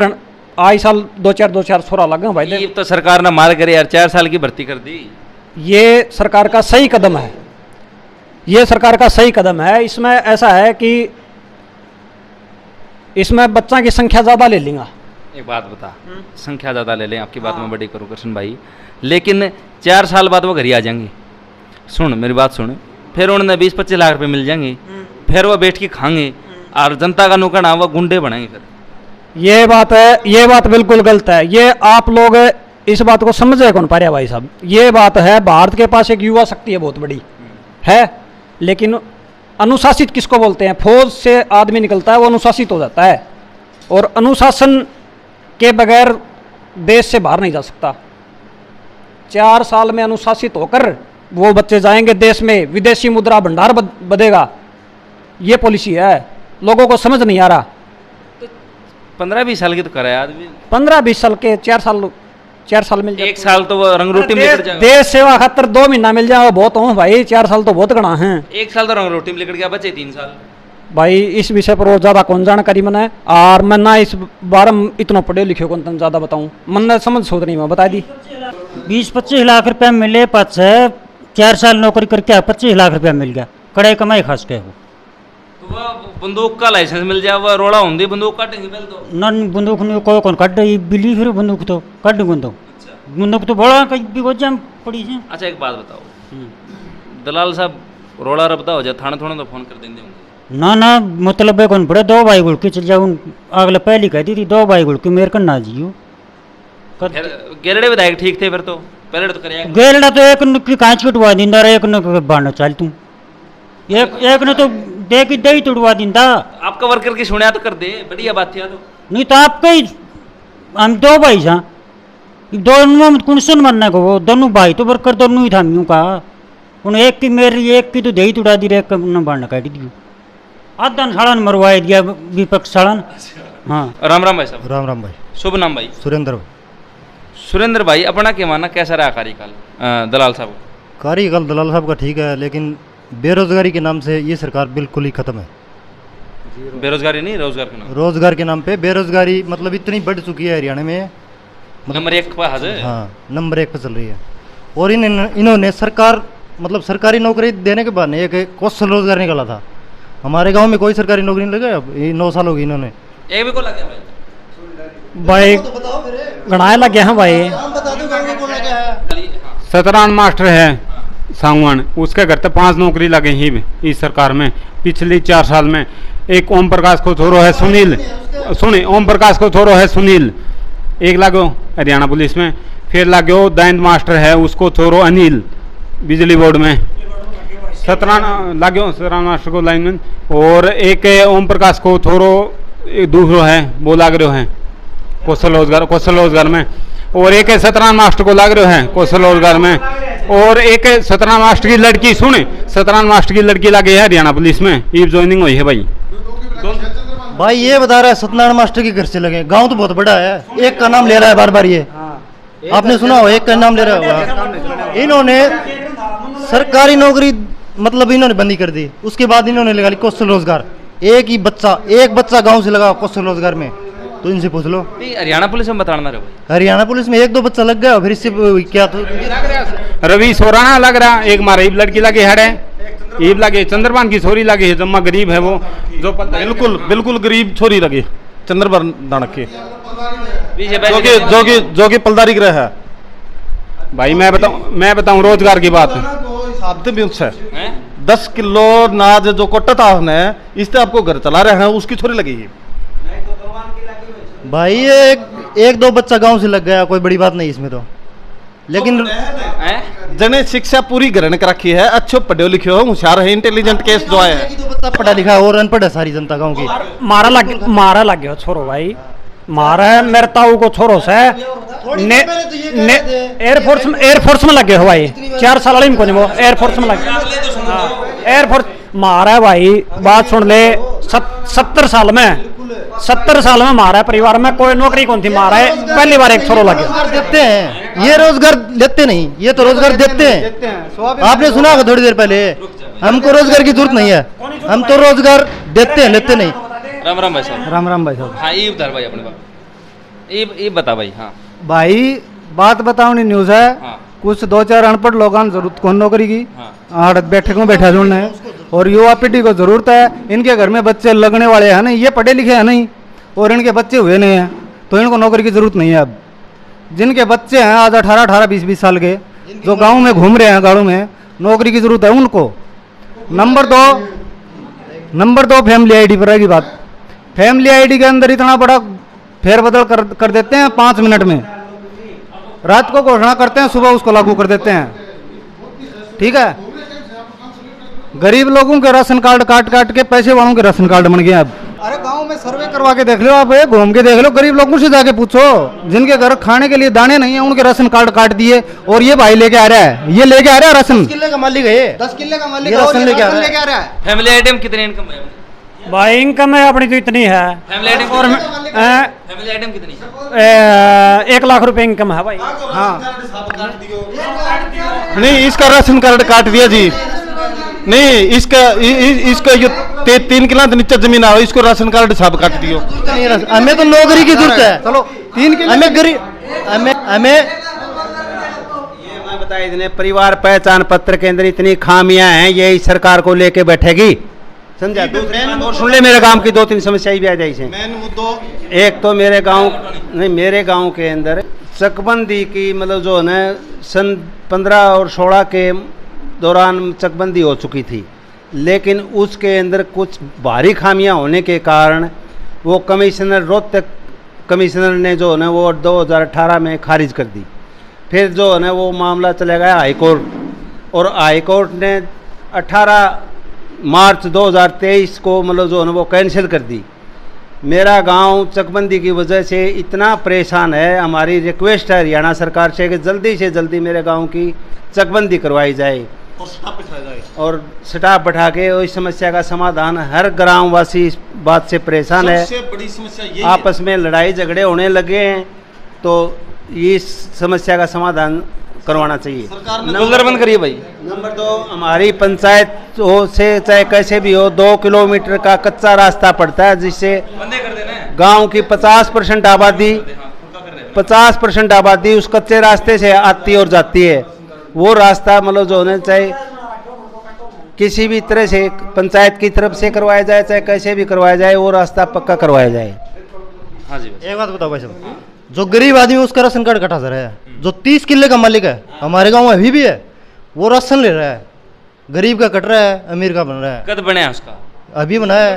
आई साल 2004 सोरा लगे भाई। ये तो सरकार ने मार करे यार, 4 साल की भर्ती कर दी। ये सरकार का सही कदम है, ये सरकार का सही कदम है। इसमें ऐसा है कि इसमें बच्चा की संख्या ज़्यादा ले लेंगे। एक बात बता, संख्या ज़्यादा ले लें, आपकी बात में बड़ी करूँ कृष्ण भाई, लेकिन 4 साल बाद वो घर ही आ जाएंगे। सुन मेरी बात सुन, फिर उन्होंने 20-25 लाख रुपए मिल जाएंगे, फिर वो बैठ के खाएंगे और जनता का नुकसान वो गुंडे बनाएंगे। फिर ये बात है, ये बात बिल्कुल गलत है। ये आप लोग इस बात को समझे कौन पा रहे भाई साहब। ये बात है, भारत के पास एक युवा शक्ति है बहुत बड़ी है, लेकिन अनुशासित किसको बोलते हैं? फौज से आदमी निकलता है वो अनुशासित हो जाता है, और अनुशासन के बगैर देश से बाहर नहीं जा सकता। 4 साल में अनुशासित होकर वो बच्चे जाएंगे देश में, विदेशी मुद्रा भंडार बढ़ेगा, ये पॉलिसी है, लोगों को समझ नहीं आ रहा। 15-20 साल की तो कराया आदमी, 15-20 साल के 4 साल मिल जाए। 1 साल तो वो रंग रोटी में निकल जाएगा। देश सेवा खातर 2 महीना मिल जाए बहुत हो भाई, 4 साल तो बहुत गणा है। 1 साल तो रंग रोटी में निकल गया, बचे 3 साल। भाई इस विषय पर और ज़्यादा कौन जानकारी मैंने, और मैं ना इस बारे में इतना पढ़े लिखे कौन तुम ज़्यादा बताऊँ, मैंने समझ सोच नहीं, मैं बता दी। 20-25 लाख रुपया मिले, पाँच 4 साल नौकरी करके 25 लाख रुपया मिल गया, कड़ाई कमाई खास के वो। तो वह बंदूक का लाइसेंस मिल जाए, वह रोड़ा होंगी बंदूक काटेंगे पहले तो। ना बंदूक नहीं कोई कौन काट बिली, फिर बंदूक तो काट बंदूक तो बड़ा कहीं भी गोजा में पड़ी है। अच्छा एक बात बताओ, दलाल साहब रोड़ा रबदा हो जाए थाने थोड़ा तो फोन कर देंगे होंगे? ना मतलब है कौन बड़े 2 भाई गुड़ के चल जाओ, अगले पहली कहती थी 2 भाई गुड़ के मेरे कर ना जियो। गेरड़े विधायक ठीक थे फिर तो, पहले तो कराया। गेरड़ा तो एक कांच कटवा दिंदा, एक ने बाढ़ चल तू, एक ने तो दे ही तुड़वा दिंदा। आपका वर्कर की सुनिया तो कर दे, बढ़िया बात थी। तो नहीं तो आपका ही, हम 2 भाई सा, दोनों में कौन सुन मानने को, वो दोनों भाई तो वर्कर दोनों ही था यूँ का, उन एक की मेरी, एक की तो दे ही तुड़ा दी, एक ने बाढ़ काट दी, आधा साड़न मरवाए दिया विपक्ष साड़न। हाँ राम राम भाई साहब। राम राम भाई। शुभ नाम भाई? सुरेंद्र भाई। सुरेंद्र भाई, अपना क्या मानना, कैसा रहा कार्यकाल दलाल साहब? कार्यकाल दलाल साहब का ठीक है, लेकिन बेरोजगारी के नाम से ये सरकार बिल्कुल ही खत्म है। बेरोजगारी नहीं, रोजगार के नाम? रोजगार के नाम पे बेरोजगारी मतलब इतनी बढ़ चुकी है हरियाणा में, नंबर 1 पर हाजिर। हाँ नंबर 1 पर चल रही है। और इन्होंने सरकार मतलब सरकारी नौकरी देने के बाद एक कौशल रोजगार निकाला था, हमारे गांव में कोई सरकारी नौकरी नहीं लगा, 9 साल हो गई इन्होंने। एक भी को लग गया भाई गणाए लग गया है भाई। 17 मास्टर है सांगवान, उसके घर तो 5 नौकरी लगे ही इस सरकार में पिछली 4 साल में। एक ओम प्रकाश को थोरो है सुनील, सुने ओम प्रकाश को थोरो है सुनील, एक लागो हरियाणा पुलिस में, फिर लागो दैंत मास्टर है उसको थोरो अनिल बिजली बोर्ड में, 17 लागो 17 मास्टर को लाइनमैन, और एक ओम प्रकाश को थोरो दूसरो है वो लाग रहे हैं कौशल रोजगार में, और एक 17 मास्टर को लाग रहे हैं कौशल रोजगार में, और एक सत्यनारायण मास्टर की लड़की सुने, सत्यनारायण मास्टर की लड़की लगे है हरियाणा पुलिस में, ईव ज्वाइनिंग हुई है भाई। भाई ये बता रहा है सत्यनारायण मास्टर के घर से लगे, गांव तो बहुत बड़ा है, एक का नाम ले रहा है बार बार ये, आपने सुना हो, एक का नाम ले रहा होगा। इन्होंने सरकारी नौकरी मतलब इन्होंने बंदी कर दी, उसके बाद इन्होंने लगा ली कौशल रोजगार, एक बच्चा गांव से लगा कौशल रोजगार में, तो इनसे पूछ लो। नहीं हरियाणा पुलिस में बताना रहे भाई, हरियाणा पुलिस में 1-2 बच्चा लग गया, फिर इससे क्या तो रवि सोराना लग रहा, एक मारा ईब लड़की लगे है, ईब लगे चंद्रभान की छोरी लगे है, जम्मा गरीब है वो, जो बिल्कुल गरीब छोरी लगी चंद्रभान दानक की, बीजेपी जो कि पलदारी ग्रह है भाई। मैं बताऊं रोजगार की बात, है 10 किलो नाज जो कोटा था उसने, इससे आपको घर चला रहे हैं, उसकी छोरी लगी है भाई। ये 1-2 बच्चा गांव से लग गया, कोई बड़ी बात नहीं इसमें तो, लेकिन जने शिक्षा पूरी ग्रहण कर रखी है, अच्छे पढ़े लिखे हो, होशियार है, इंटेलिजेंट केस जो है, 1-2 बच्चा पढ़ा लिखा है और अनपढ़ है सारी जनता गांव की। मारा लग गया छोरो भाई, मारा है मेरे ताऊ को छोरो से एयरफोर्स में लगे हो भाई, 4 साल वाले को नहीं, वो एयरफोर्स में लगे, एयरफोर्स मारा है भाई। बात सुन ले, 70 साल में मारा है, परिवार में कोई नौकरी कौन थी, मारा है पहली बार एक छोरो लगे। देते हैं ये रोजगार देते नहीं, ये तो रोजगार देते हैं। आपने सुना होगा थोड़ी देर पहले, हमको रोजगार की जरूरत नहीं है, हम तो रोजगार देते हैं, लेते नहीं। राम राम भाई साहब। राम भाई साहब। हाँ ये उधर भाई अपने बात, ये बता भाई। हाँ भाई बात बताओ न्यूज़ है, हाँ। कुछ 2-4 अनपढ़ लोगों की जरूरत कौन नौकरी की, हाँ। बैठक में बैठा सुनना है, और युवा पीढ़ी को जरूरत है, इनके घर में बच्चे लगने वाले हैं नहीं, ये पढ़े लिखे हैं नहीं, और इनके बच्चे हुए नहीं हैं, तो इनको नौकरी की जरूरत नहीं है। अब जिनके बच्चे हैं आज 18-18, 20-20 साल के, जो गाँव में घूम रहे हैं गाड़ों में, नौकरी की जरूरत है उनको। नंबर दो फैमिली आईडी पर रहेगी बात। फैमिली आईडी के अंदर इतना बड़ा फेरबदल कर देते हैं 5 मिनट में, रात को घोषणा करते हैं, सुबह उसको लागू कर देते हैं। ठीक है, गरीब लोगों के राशन कार्ड काट के पैसे वालों के राशन कार्ड बन गए अब। अरे गांव में सर्वे करवा के देख लो आप, घूम के देख लो, गरीब लोगों से जाके पूछो, जिनके घर खाने के लिए दाने नहीं है, उनके राशन कार्ड काट दिए, और ये भाई लेके आ रहा है, ये लेके आ रहा है राशन। 10 किले का मालिक है, 10 किले का मालिक राशन लेके आ रहा है। फैमिली आइटम कितने इनकम है भाई? इनकम है अपनी तो इतनी है, फैमिली आइटम और फैमिली आइटम कितनी? 1 लाख रुपए इनकम है भाई। हाँ नहीं, इसका राशन कार्ड काट दिया जी, नहीं इसका ये 3 किला नीचे जमीन आओ, इसको राशन कार्ड सब काट दियो। हमें तो नौकरी की जरूरत है, चलो 3 किले हमें गरीब हमें ये मैं बता इतने परिवार पहचान पत्र के अंदर इतनी खामियां हैं, यही सरकार को लेके बैठेगी, समझा। और सुन ले, मेरे गांव की 2-3 समस्याएं भी आ जाए। एक तो मेरे गांव के अंदर चकबंदी की मतलब जो है ना सन 15 और 16 के दौरान चकबंदी हो चुकी थी, लेकिन उसके अंदर कुछ भारी खामियां होने के कारण वो कमिश्नर रोहतक कमिश्नर ने जो है ना वो 2018 में खारिज कर दी। फिर जो है ना वो मामला चला गया हाई कोर्ट, और हाई कोर्ट ने 18 मार्च 2023 को मतलब जो है ना वो कैंसिल कर दी। मेरा गांव चकबंदी की वजह से इतना परेशान है, हमारी रिक्वेस्ट है हरियाणा सरकार से कि जल्दी से जल्दी मेरे गांव की चकबंदी करवाई जाए और स्टाफ बैठा के इस समस्या का समाधान। हर ग्रामवासी इस बात से परेशान है, सबसे बड़ी समस्या यही आपस में लड़ाई झगड़े होने लगे हैं, तो इस समस्या का समाधान करवाना चाहिए। नंबर बंद करिए भाई। नंबर 2, हमारी पंचायत से चाहे कैसे भी हो 2 किलोमीटर का कच्चा रास्ता पड़ता है, जिससे गांव की 50% आबादी उस कच्चे रास्ते से आती और जाती है। वो रास्ता मतलब जो होना चाहिए किसी भी तरह से पंचायत की तरफ से करवाया जाए, चाहे कैसे भी करवाया जाए, वो रास्ता पक्का करवाया जाए। हाँ जी। एक बात बताओ भाई साहब, जो गरीब आदमी उसका राशन कार्ड कटा जा रहा है, जो 30 किले का मालिक है हमारे गांव में अभी भी है, वो राशन ले रहा है, गरीब का कट रहा है, अमीर का बन रहा है। कद बने उसका अभी बना है,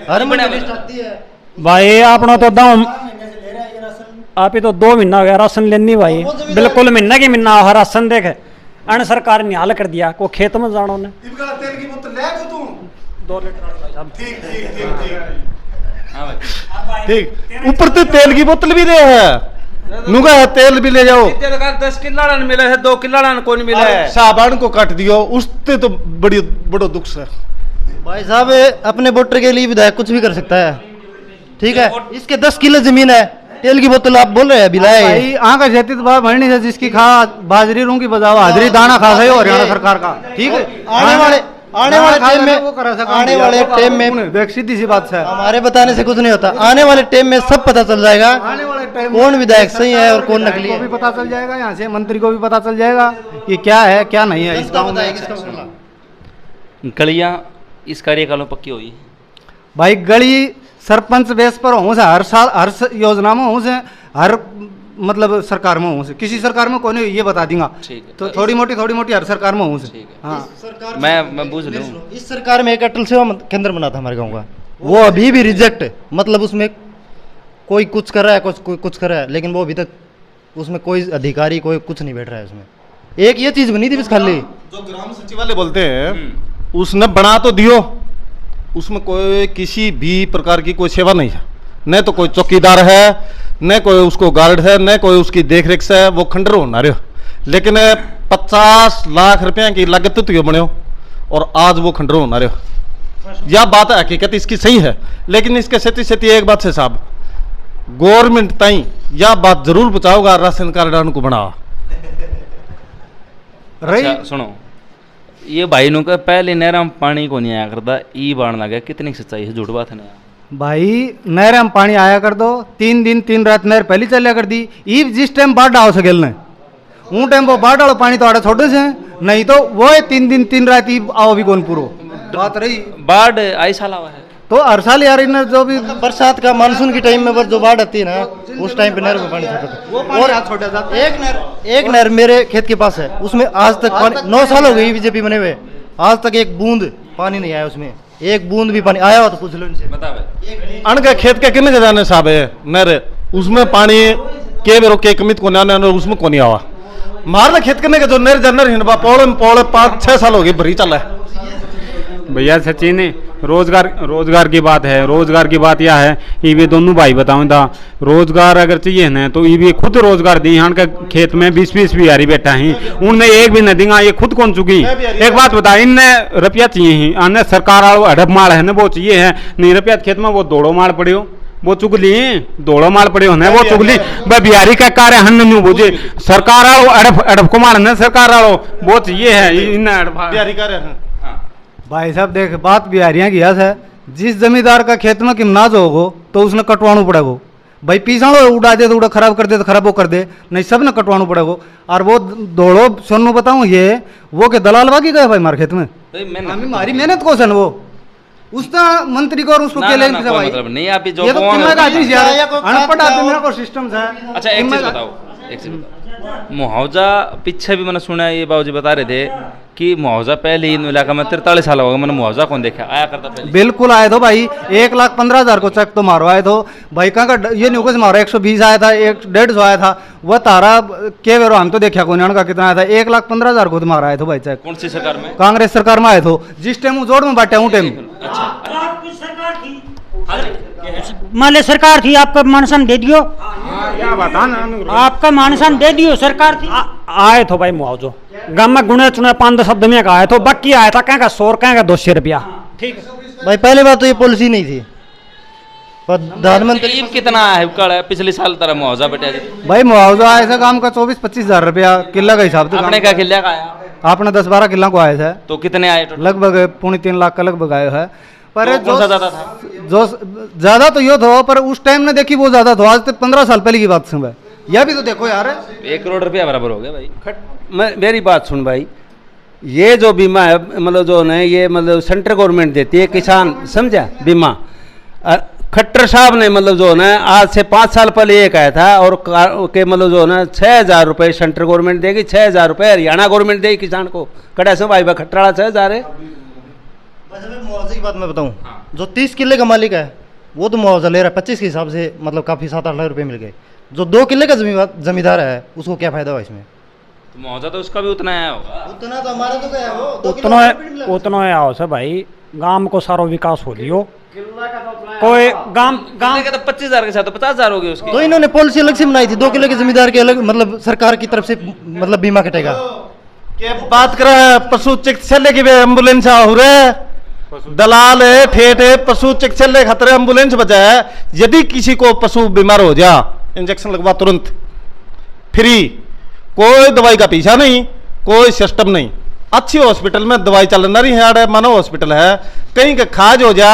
हर महीने लिस्ट आती है भाई अपना तो दाम आप ही तो 2 महीना हो गया राशन लेनी भाई, बिल्कुल महीना की महीना हर राशन देखे अन सरकार ने हाल कर दिया, को खेत में जाना ने तेल की बोतल ले जो तू 2 लीटर। ठीक, ऊपर तो तेल की बोतल भी दे है, नुगा तेल भी ले जाओ 10 किलो मिले है 2 किलो को नहीं मिला है साबान को काट दियो उससे तो बड़ो दुख से। भाई साहब अपने वोटर के लिए विधायक कुछ भी कर सकता है, ठीक है। इसके 10 किलो जमीन है, तेल की बोतल आप बोल रहे हैं बिलाए भाई आँख का खेती तो भरनी से जिसकी खा बाजरी रूंगी बजाओ हाजरी दाना खा सही हरियाणा सरकार का, ठीक है। आने वाले टाइम में आने वाले टाइम में देख सीधी सी बात है, हमारे बताने से कुछ नहीं होता। आने वाले टाइम में सब पता चल जाएगा आने वाले टाइम कौन विधायक सही है और कौन नकली को है। भी पता चल जाएगा, यहाँ से मंत्री को भी पता चल जाएगा कि क्या है क्या नहीं है इस गाँव में। गलियां इस कार्यकाल में पक्की हुई भाई गली सरपंच बेस पर हूँ से हर साल योजना में हूँ से हर मतलब सरकार में हूँ से, किसी सरकार में कोई नहीं ये बता दूंगा। तो थोड़ी मोटी हर सरकार में हूँ से। हाँ मैं बूझ लूँ। इस सरकार में एक अटल सेवा केंद्र बना था हमारे गाँव का, वो अभी भी रिजेक्ट, मतलब उसमें कोई कुछ कर रहा है कोई कुछ कर रहा है, लेकिन वो अभी तक उसमें कोई अधिकारी कोई कुछ नहीं बैठ रहा है उसमें। एक ये चीज बनी थी बस खाली, जो ग्राम सचिवालय बोलते हैं उसने बना तो दियो, उसमें कोई किसी भी प्रकार की कोई सेवा नहीं है, न तो कोई चौकीदार है, न कोई उसको गार्ड है, न कोई उसकी देखरेख से है, वो खंडर होना रहे। लेकिन 50 लाख रुपया की लागत तो बने और आज वो खंडर होना रहे। यह बात हकीकत इसकी सही है, लेकिन इसके सेती एक बात से साहब गवर्नमेंट ताई यह बात जरूर बचाओगा राशन कार्ड को बना। अच्छा सुनो, ये भाई नु का पहले नहर में पानी को नहीं आया करता, ई बाण लगा, कितनी सच्चाई है झूठ बात है ना भाई। नहर में पानी आया कर दो, 3 दिन 3 रात नहर पहले चलिया कर दी। ई जिस टाइम बाढ़ आओ सकेल ने उन टाइम वो बाढ़ वाला पानी तो आड़े छोटे से, नहीं तो वो 3 दिन 3 रात ही आओ भी कौन पूरो बात रही। बाढ़ आई साल आवा है तो हर साल यार इन जो भी बरसात का मानसून की टाइम में जो बाढ़ आती है ना, उस टाइम पे नहर में पानी छोटा था। और एक नहर मेरे खेत के पास है, उसमें आज तक पानी 9 साल हो गई बीजेपी बने हुए, आज तक एक बूंद पानी नहीं आया, उसमें एक बूंद भी पानी आया हो तो पूछ लो इनसे। अन के खेत के कितने जाने साहब है नहर, उसमें पानी के बेरो के कमित को ना उसमें को नहीं आवा। मारना खेत करने का जो नहर जनर हिंडबा पौड़े 5-6 साल हो गए भरी चल है। भैया सचिन रोजगार की बात है। रोजगार की बात यह है कि वे दोनों भाई बताऊं था, रोजगार अगर चाहिए ना तो ये भी खुद रोजगार दी। यहाँ का खेत में 20-20 बिहारी बैठा है, उनने एक भी न देगा, ये खुद कौन चुकी। एक बात बता, इनने रुपया चाहिए ही, अन्य सरकार हड़प माल है ना वो चाहिए है, नहीं रुपया खेत में वो दौड़ो माल पड़े हो, वो चुग ली दौड़ो माल पड़े हो वो चुग ली। वह बिहारी का कार्य हन न्यू बुझे, सरकार आओ अड़प को मार न सरकार आओ वो चाहिए है इन बिहारी कार्य। भाई साहब देख बात बिहारियाँ की है, जिस जमींदार का खेत में किमनाज होगो तो उसने कटवाना पड़ेगो। भाई पीछा उड़ा दे तो उड़ा खराब कर दे तो खराब वो कर दे, नहीं सब ने कटवाना पड़ेगो। और वो दौड़ो सुन बताऊँ ये वो के दलाल बाकी गए भाई मार खेत में, हमारी मेहनत को सन वो उसका मंत्री को और उसको के लेन भाई मतलब नहीं आप जो ये तो कितना का आदमी अनपढ़ आदमी को सिस्टम है। अच्छा एक चीज बताओ मुआवजा पीछे भी मैंने सुना है, ये बाबूजी बता रहे थे कि मुआवजा पहले इन इलाका में 43 साल हो गए मैंने मुआवजा कौन देखा आया करता पहले। बिल्कुल आए तो भाई 1,15,000 को चेक तो मारो आए तो भाई कहाँ का ये न्यूज से मारो 120 आया था, 150 आया था, वह तारा के वेरो हम तो देखा कौन का कितना आया था, 1,15,000 को तो मारा आए तो भाई चेक। कौन सी सरकार में? कांग्रेस सरकार में आए तो जिस टाइम वो जोड़ में बांटे हूँ टाइम मान सरकार थी, आपका मानसन दे दियो, आपका मानसन दे दियो सरकार थी। आए तो भाई मुआवजो गाँव में गुणे चुने 5-10 आदमी का आए तो बाकी आया था कहें का 100 कहें का 200 रुपया। ठीक भाई पहले बात तो ये पॉलिसी नहीं थी, प्रधानमंत्री कितना है पिछले साल तरह मुआवजा बेटा भाई मुआवजा आया था काम का 24-25 हजार रुपया किला का हिसाब से। आपने क्या किला का आया? आपने 10-12 किला को आया था। तो कितने आए? लगभग 3.5 लाख का लगभग आया है। पर तो जो ज्यादा था जो ज्यादा तो ये था, पर उस टाइम ने देखी वो ज्यादा था, आज तक 15 साल पहले की बात सुन भाई, यह भी तो देखो यार 1 करोड़ रुपया बराबर हो गया भाई। मेरी बात सुन भाई, ये जो बीमा है मतलब जो है ये मतलब सेंट्रल गवर्नमेंट देती है, किसान समझा बीमा। खट्टर साहब ने मतलब जो है ना आज से 5 साल पहले एक आया था और के मतलब जो है ना 6,000 रुपये सेंट्रल गवर्नमेंट देगी, 6,000 रुपये हरियाणा गवर्नमेंट देगी किसान को। कड़ा से भाई खट्टरा 6,000 है। मुआवजे की बात मैं बताऊं, जो 30 किले का मालिक है वो तो मुआवजा ले रहा है 25 के हिसाब से, मतलब काफी 7-8 लाख रुपए मिल गए। जो 2 किले का जमींदार है उसको क्या फायदा हुआ इसमें? तो मुआवजा तो उसका भी उतना आया होगा। उतना तो हमारा तो क्या है वो उतना आया हो सर भाई। गांव को सारो विकास हो लियो कोई गांव गांव का तो 25,000 के साथ तो 50,000 हो गए उसके। तो इन्होंने पॉलिसी अलग से बनाई थी, 2 किलो के जमींदार के अलग, मतलब सरकार की तरफ से मतलब बीमा कटेगा। के बात कर रहा है पशु चिकित्सालय की एम्बुलेंस हो रहे दलाल है ठेठ है पशु चिकित्सालय खतरे एम्बुलेंस बचा है। यदि किसी को पशु बीमार हो जा इंजेक्शन लगवा तुरंत फ्री, कोई दवाई का पीछा नहीं, कोई सिस्टम नहीं। अच्छी हॉस्पिटल में दवाई चल रही है, मानव हॉस्पिटल है, कहीं का खाज हो जा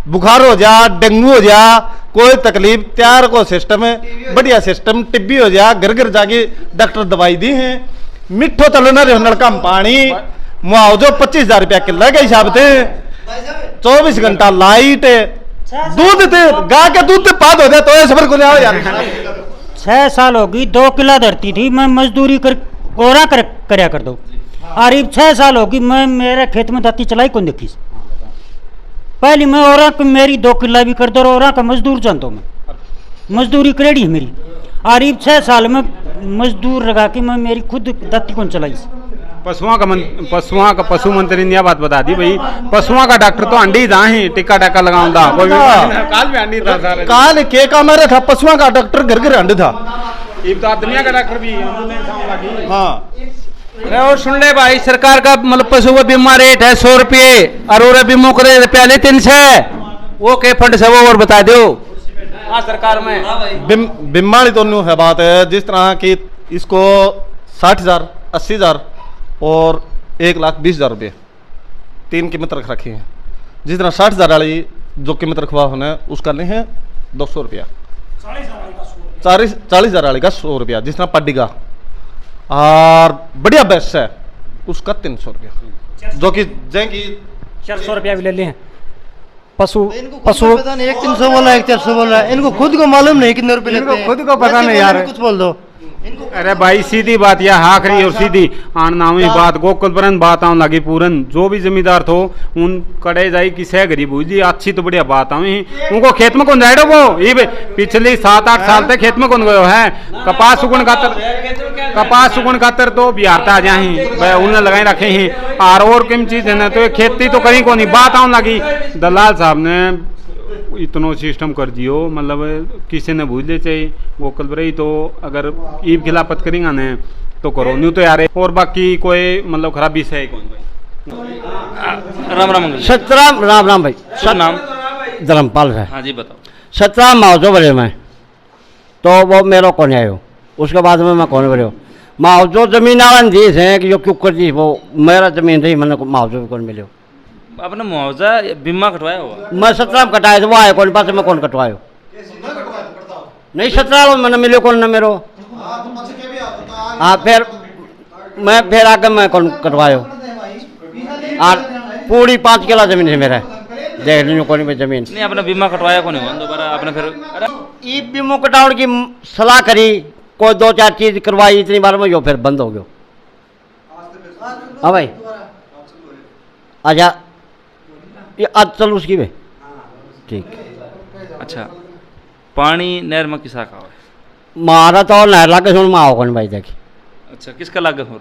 बुखार हो जा डेंगू हो जा कोई तकलीफ तैयार को सिस्टम है, बढ़िया सिस्टम। टिब्बी हो जा घर घर जाके डॉक्टर दवाई दी है। मिठो चलना रहे नलका में पानी मुआवजो 25,000 रुपया किलो के हिसाब से 24 घंटा लाइट दूध थे गाय के दूध पाद हो जाए तो सफर को जाओ यार। 6 साल होगी 2 किला धरती थी मैं मजदूरी कर कोरा करया कर दो और अब 6 साल होगी मैं मेरे खेत में दाती चलाई कौन देखी। पहले मैं और मेरी 2 किला भी कर दो और का मजदूर जानता हूँ मैं मजदूरी करेड़ी है मेरी और अब 6 साल में मजदूर लगा के मैं मेरी खुद दाती कौन चलाई। पशुओं का पशु मंत्री ने यह बात बता दी भाई पशुओं का डॉक्टर तो अंडी दा है टिक्का टाका लगाऊंगा काल भी अंडी था काल के का मेरा था पशुओं का डॉक्टर घर घर अंड था दुनिया का डॉक्टर भी हाँ। और सुन ले भाई सरकार का मतलब पशु का बीमा रेट है 100 रुपये और बीमा को रेट पहले 300 है वो के फंड से वो और बता दो। हाँ सरकार में बीमारी तो न्यू है बात है जिस तरह की इसको 60,000 80,000 और 1,20,000 रुपये 3 कीमत रख रखी है। जिस तरह 60,000 वाली जो कीमत रखवा होना उसका नहीं है 200 रुपया 40,000 वाली का 100 रुपया जिस तरह पड्डी का और बढ़िया बेस्ट है उसका 300 रुपया जो कि जैकी 400 रुपया भी ले लें। पशु पशु पता नहीं 1,300 बोल रहा है 1,400 बोल रहा है इनको खुद को मालूम नहीं कितने रुपए लेते हैं खुद को पता नहीं यार कुछ बोल दो। अरे भाई सीधी बात यह आखिरी और सीधी आननावी बात गोकुलपुरन बात आऊं लगी पूरन जो भी जमींदार थो उन कड़े जाई कि सह गरीब हुई अच्छी तो बढ़िया बात आऊं उनको खेत में कौन जाए वो ये पिछली 7-8 साल तक खेत में कौन गयो है कपास सुगुन खातर तो बिहारता जाए उन्हें लगाई रखे हैं और किम चीज है ना तो खेती तो कहीं को नहीं बात आऊं लगी दलाल साहब ने इतना सिस्टम कर दियो मतलब किसी ने भूल ले चाहिए वो कल रही तो अगर ईब खिलाफत करेंगे ना तो करो न्यू तो यार और बाकी कोई मतलब खराबी से है कौन भाई। राम राम सतराम राम राम भाई सब नाम धर्मपाल है। हाँ जी बताओ। 17 मुआवजो भरे मैं तो वो मेरा कौन आयो उसके बाद में मैं कौन भरे मुआवजो जमीन आवन दी है कि जो क्यों कर दी वो मेरा जमीन थी मैंने मुआवजो भी कौन मिले आपने मुआवजा बीमा कटवाया हुआ मैं 17 में कटाया वो आए कौन पास में कौन कटवायो नहीं 17 मैंने मिले कौन न मेरो हाँ फिर मैं फिर आगे मैं कौन कटवायो और पूरी 5 किला जमीन है मेरा देख लीजिए कौन में जमीन नहीं आपने बीमा कटवाया कौन है दोबारा आपने फिर ई बीमा कटाउन की सलाह करी कोई 2-4 चीज करवाई इतनी बार में जो फिर बंद हो गया। हाँ भाई अच्छा ये आज चल उसकी में ठीक। अच्छा पानी नहर में किसा का है मारा तो नहर लागे सुन माओ कौन भाई देखी। अच्छा किसका लागे हो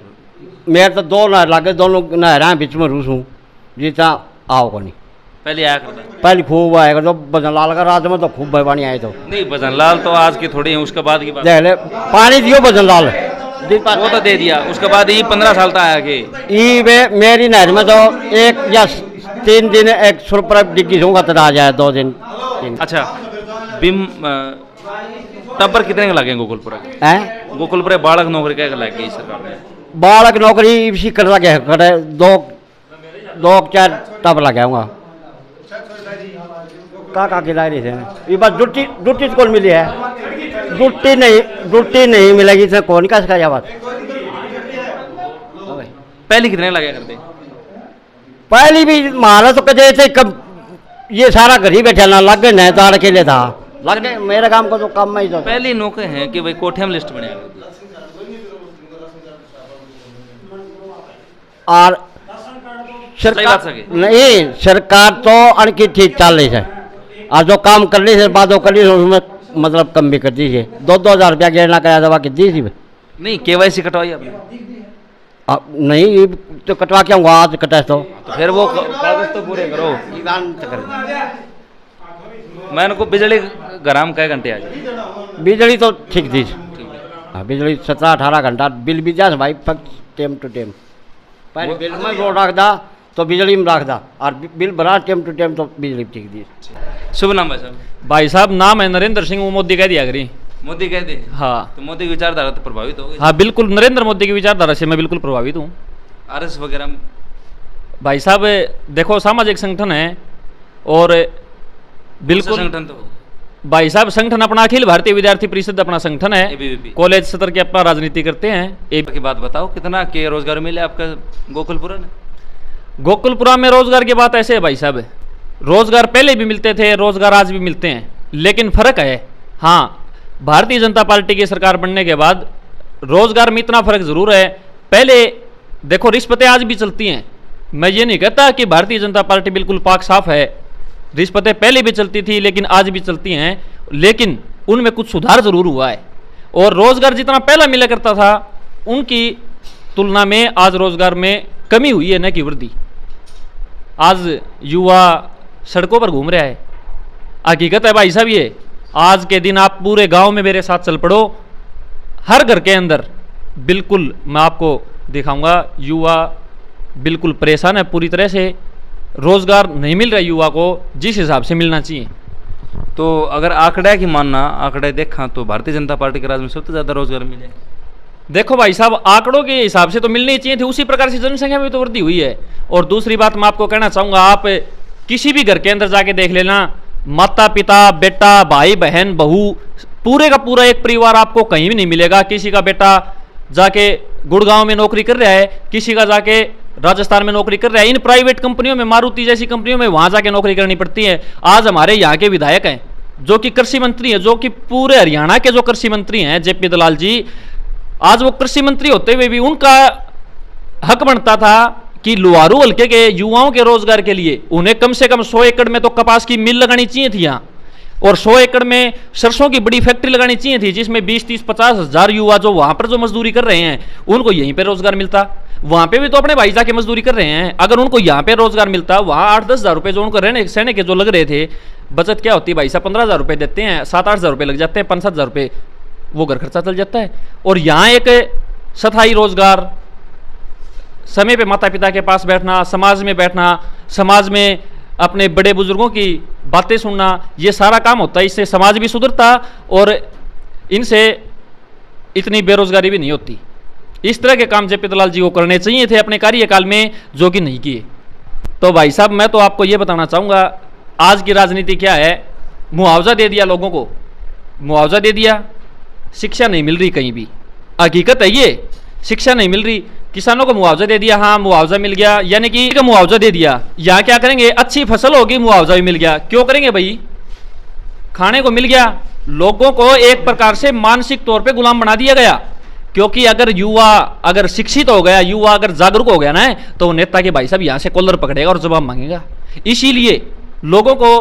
मेरे तो 2 नहर लागे दोनों नहर हैं बीच में रूस हूँ जितना आओ को नहीं पहले आया करता पहले खूब आएगा तो भजन लाल का रात में तो खूब भाई पानी आए तो नहीं भजन लाल तो आज की थोड़ी है उसके बाद की बात देख ले पानी दियो भजन लाल वो तो दे दिया उसके बाद ये 15 साल तक आया कि ई वे मेरी नहर में तो 1 या 3 दिन 100 रुपये डिग्गी होगा तो आ जाए 2 दिन 3। अच्छा बिम टब्बर कितने का लगे गोकुलपुरा हैं गोकुलपुरा बालक नौकरी क्या लग गई सरकार ने बालक नौकरी इसी कर लगे करे 2-4 टब लगाऊंगा का खिला रही थे ये बात जुट्टी कौन मिली है जुट्टी नहीं मिलेगी इसमें कौन का सिखाया बात पहले कितने लगे करते पहली भी मारा तो कहे थे कब ये सारा घर ही बैठा ना लग न तो अकेले था लग गए मेरे काम को तो काम में ही था। पहली नौकरी है कि भाई कोठे में लिस्ट बने और सरकार नहीं सरकार तो अनकी ठीक चल रही है और जो काम कर ली है बात कर ली उसमें मतलब कम भी कर दी है 2-2 हज़ार रुपया गिरना कराया दवा की दी थी नहीं KYC कटवाई आपने नहीं तो कटवा के आऊँगा आज कटा तो फिर वो कागज तो पूरे करो। मैंने को बिजली गरम कै घंटे आज? बिजली तो ठीक थी। हाँ, बिजली 17-18 घंटा बिल भी जा भाई टाइम टू टाइम। पहले बिल में रोड रख दा तो बिजली में रख दा और बिल भरा टाइम टू टाइम तो बिजली ठीक थी। शुभ नाम है साहब? भाई साहब नाम है नरेंद्र सिंह, वो मोदी कह दिया करी। मोदी कह दे? हाँ। तो मोदी की विचारधारा तो प्रभावित हो गई? हाँ बिल्कुल, नरेंद्र मोदी की विचारधारा से मैं बिल्कुल प्रभावित हूँ। आरएस वगैरह? भाई साहब देखो सामाजिक संगठन है और बिल्कुल संगठन तो भाई साहब संगठन अपना अखिल भारतीय विद्यार्थी परिषद अपना संगठन है, कॉलेज स्तर के अपना राजनीति करते हैं। एक की बात बताओ, कितना के रोजगार मिले आपका गोकुलपुरा में? गोकुलपुरा में रोजगार की बात ऐसे है भाई साहब, रोजगार पहले भी मिलते थे, रोजगार आज भी मिलते हैं, लेकिन फर्क है। हाँ, भारतीय जनता पार्टी की सरकार बनने के बाद रोजगार में इतना फर्क जरूर है। पहले देखो रिश्वतें आज भी चलती हैं, मैं ये नहीं कहता कि भारतीय जनता पार्टी बिल्कुल पाक साफ है, रिश्वतें पहले भी चलती थी लेकिन आज भी चलती हैं, लेकिन उनमें कुछ सुधार जरूर हुआ है। और रोजगार जितना पहला मिला करता था उनकी तुलना में आज रोजगार में कमी हुई है, न कि वृद्धि। आज युवा सड़कों पर घूम रहा है, हकीकत है भाई साहब। ये आज के दिन आप पूरे गांव में मेरे साथ चल पड़ो, हर घर के अंदर बिल्कुल मैं आपको दिखाऊंगा युवा बिल्कुल परेशान है पूरी तरह से, रोजगार नहीं मिल रहा युवा को जिस हिसाब से मिलना चाहिए। तो अगर आंकड़ा की मानना, आंकड़े देखा तो भारतीय जनता पार्टी के राज में सबसे ज्यादा रोजगार मिले। देखो भाई साहब आंकड़ों के हिसाब से तो मिलने ही चाहिए थे, उसी प्रकार से जनसंख्या में तो वृद्धि हुई है। और दूसरी बात मैं आपको कहना चाहूंगा, आप किसी भी घर के अंदर जाके देख लेना, माता पिता बेटा भाई बहन बहू पूरे का पूरा एक परिवार आपको कहीं भी नहीं मिलेगा। किसी का बेटा जाके गुड़गांव में नौकरी कर रहा है, किसी का जाके राजस्थान में नौकरी कर रहा है। इन प्राइवेट कंपनियों में, मारुति जैसी कंपनियों में वहां जाके नौकरी करनी पड़ती है। आज हमारे यहाँ के विधायक हैं जो कि कृषि मंत्री है, जो कि पूरे हरियाणा के जो कृषि मंत्री हैं जेपी दलाल जी, आज वो कृषि मंत्री होते हुए भी उनका हक बनता था कि लुहारू हल्के के युवाओं के रोजगार के लिए उन्हें कम से कम 100 एकड़ में तो कपास की मिल लगानी चाहिए थी यहाँ, और 100 एकड़ में सरसों की बड़ी फैक्ट्री लगानी चाहिए थी, जिसमें 20-30-50 हजार युवा जो वहां पर जो मजदूरी कर रहे हैं उनको यहीं पे रोजगार मिलता। वहां पे भी तो अपने भाई जाके मजदूरी कर रहे हैं, अगर उनको यहाँ पे रोजगार मिलता, वहां 8-10 हजार रुपए जो उनको रहने सहने के जो लग रहे थे, बचत क्या होती है भाई साहब, 15,000 रुपए देते हैं, 7-8 हजार रुपए लग जाते हैं, 5-7 हजार रुपए वो घर खर्चा चल जाता है। और यहाँ एक स्थायी रोजगार, समय पे माता पिता के पास बैठना, समाज में बैठना, समाज में अपने बड़े बुजुर्गों की बातें सुनना, ये सारा काम होता है। इससे समाज भी सुधरता और इनसे इतनी बेरोजगारी भी नहीं होती। इस तरह के काम जेपी दलाल जी को करने चाहिए थे अपने कार्यकाल में, जो कि नहीं किए। तो भाई साहब मैं तो आपको ये बताना चाहूँगा, आज की राजनीति क्या है, मुआवजा दे दिया लोगों को, मुआवजा दे दिया, शिक्षा नहीं मिल रही कहीं भी, हकीकत है ये, शिक्षा नहीं मिल रही। किसानों को मुआवजा दे दिया, हाँ मुआवजा मिल गया, यानी कि मुआवजा दे दिया, यहाँ क्या करेंगे, अच्छी फसल होगी मुआवजा भी मिल गया, क्यों करेंगे भाई, खाने को मिल गया। लोगों को एक प्रकार से मानसिक तौर पे गुलाम बना दिया गया, क्योंकि अगर युवा अगर शिक्षित हो गया, युवा अगर जागरूक हो गया ना, तो नेता के भाई साहब यहाँ से कॉलर पकड़ेगा और जवाब मांगेगा। इसीलिए लोगों को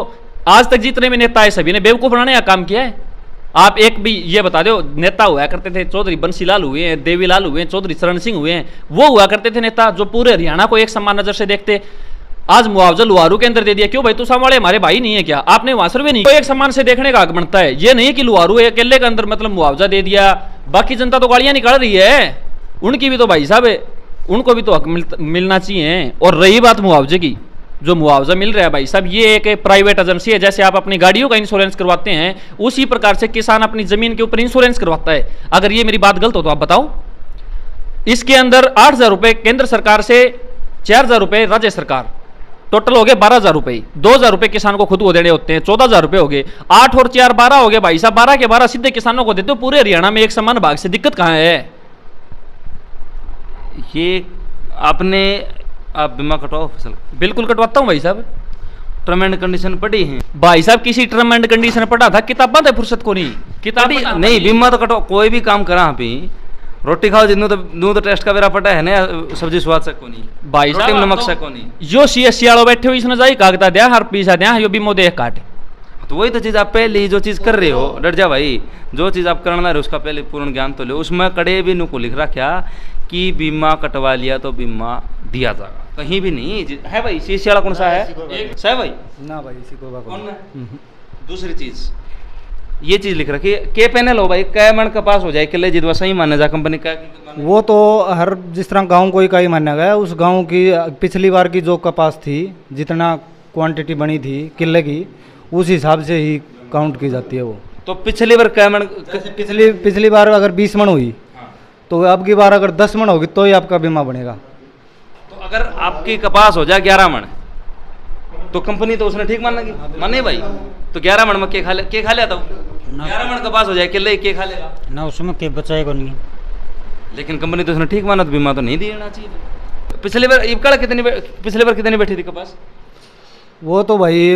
आज तक जितने भी नेता है सभी ने बेवकूफ बनाने का काम किया है। आप एक भी ये बता दो, नेता हुआ करते थे, चौधरी बंसीलाल हुए हैं, देवीलाल हुए हैं, चौधरी चरण सिंह हुए हैं, वो हुआ करते थे नेता जो पूरे हरियाणा को एक समान नजर से देखते। आज मुआवजा लुहारू के अंदर दे दिया, क्यों भाई, तू वाले हमारे भाई नहीं है क्या, आपने वहां सर्वे नहीं, तो एक समान से देखने का हक बनता है। ये नहीं कि लुहारू अकेले के अंदर मतलब मुआवजा दे दिया, बाकी जनता तो गालियां निकाल रही है, उनकी भी तो भाई साहब उनको भी तो हक मिलना चाहिए। और रही बात मुआवजे की, जो मुआवजा मिल रहा है भाई साहब, ये एक प्राइवेट एजेंसी है। जैसे आप अपनी गाड़ियों का इंश्योरेंस करवाते हैं, उसी प्रकार से किसान अपनी जमीन के ऊपर इंश्योरेंस करवाता है। अगर ये मेरी बात गलत हो तो आप बताओ। इसके अंदर 8,000 रुपए केंद्र सरकार से, 4,000 रुपए राज्य सरकार, टोटल हो गए 12,000 रुपए। 2,000 रुपए किसान को खुद को देने होते हैं, 14,000 रुपए हो गए, 8 और 4 12 हो गए भाई साहब, 12 के 12 सीधे किसानों को देते हो। पूरे हरियाणा में एक समान भाग से दिक्कत कहां है? ये आपने आप बीमा कटवाओ फसल? बिल्कुल कटवाता हूँ भाई साहब। टर्म एंड कंडीशन पढ़ी है भाई साहब? किसी टर्म एंड कंडीशन पढ़ा था? किताबा तो फुर्सत को नहीं, किताब नहीं, बीमा तो कटवा, कोई भी काम करा भी, रोटी खाओ जिन्हों तो दूध टेस्ट का बेरा पटा है ना, सब्जी स्वाद से को नहीं भाई साहब, नमक से को नहीं। जो सीएससी वालों बैठे हो इसने जाई कागता दिया, हर पीसा दिया, यो बीमो दे काटे। तो वही तो चीज़ आप पहले जो चीज़ कर रहे हो, डर जा भाई, जो चीज़ आप करना रहे उसका पहले पूर्ण ज्ञान तो लो। उसमें कड़े भी नु को लिख रखा कि बीमा कटवा लिया तो बीमा दिया जाएगा। कहीं भी नहीं है भाई। शीशे वाला कौन सा है? है भाई ना भाई इसी को कौन है? दूसरी चीज ये चीज लिख रखी है के पैनल हो भाई, कै मन कपास हो जाए किले जितवा सही माने जा कंपनी का? वो तो हर जिस तरह गांव को इकाई माना गया, उस गांव की पिछली बार की जो कपास थी जितना क्वांटिटी बनी थी किले की, उस हिसाब से ही काउंट की जाती है वो। तो पिछली बार कै मन? पिछली बार अगर 20 मन हुई तो अब की बार अगर 10 मन होगी तो ही आपका बीमा बनेगा। तो अगर आपकी कपास हो जाए 11 मन तो कंपनी तो उसने ठीक माने भाई। तो 11 मन में के खा लिया था 11 मन कपास हो जाए किले के खा लेगा ना, उसमें के बचाएगा नहीं। लेकिन कंपनी तो उसने ठीक माना तो बीमा तो नहीं देना चाहिए। पिछली बार पिछली बार कितनी बैठी थी कपास? वो तो भाई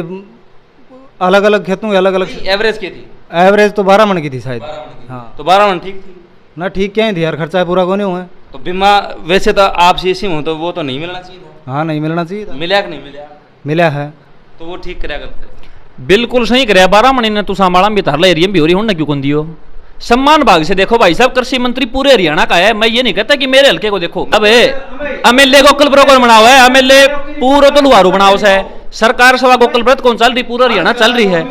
अलग अलग खेतों की अलग अलग एवरेज की थी। एवरेज तो 12 मन की थी शायद। हाँ तो 12 मन ठीक थी ना? ठीक क्या ही थी यार, खर्चा पूरा को नहीं हुआ। तो बीमा वैसे तो आप सीसी हो तो वो तो नहीं मिलना चाहिए था। हाँ नहीं मिलना चाहिए था। मिला कि नहीं मिला? मिला है तो वो ठीक कराया करते। बिल्कुल सही कराया। 12 महीने ने तू सांबाड़ा भी थारला एरिया में भी हो रही हूं ना, क्यों कौन दियो? सम्मान भाग से देखो भाई साहब, कृषि मंत्री पूरे हरियाणा का है। मैं ये नहीं कहता कि मेरे हल्के को देखो। अब एमएलए गोकुल ब्रोकर बनाओ है, एमएलए पूरा तो लुहारू बनाओ से सरकार सवा गोकुल व्रत कौन चल रही? पूरा हरियाणा चल रही है,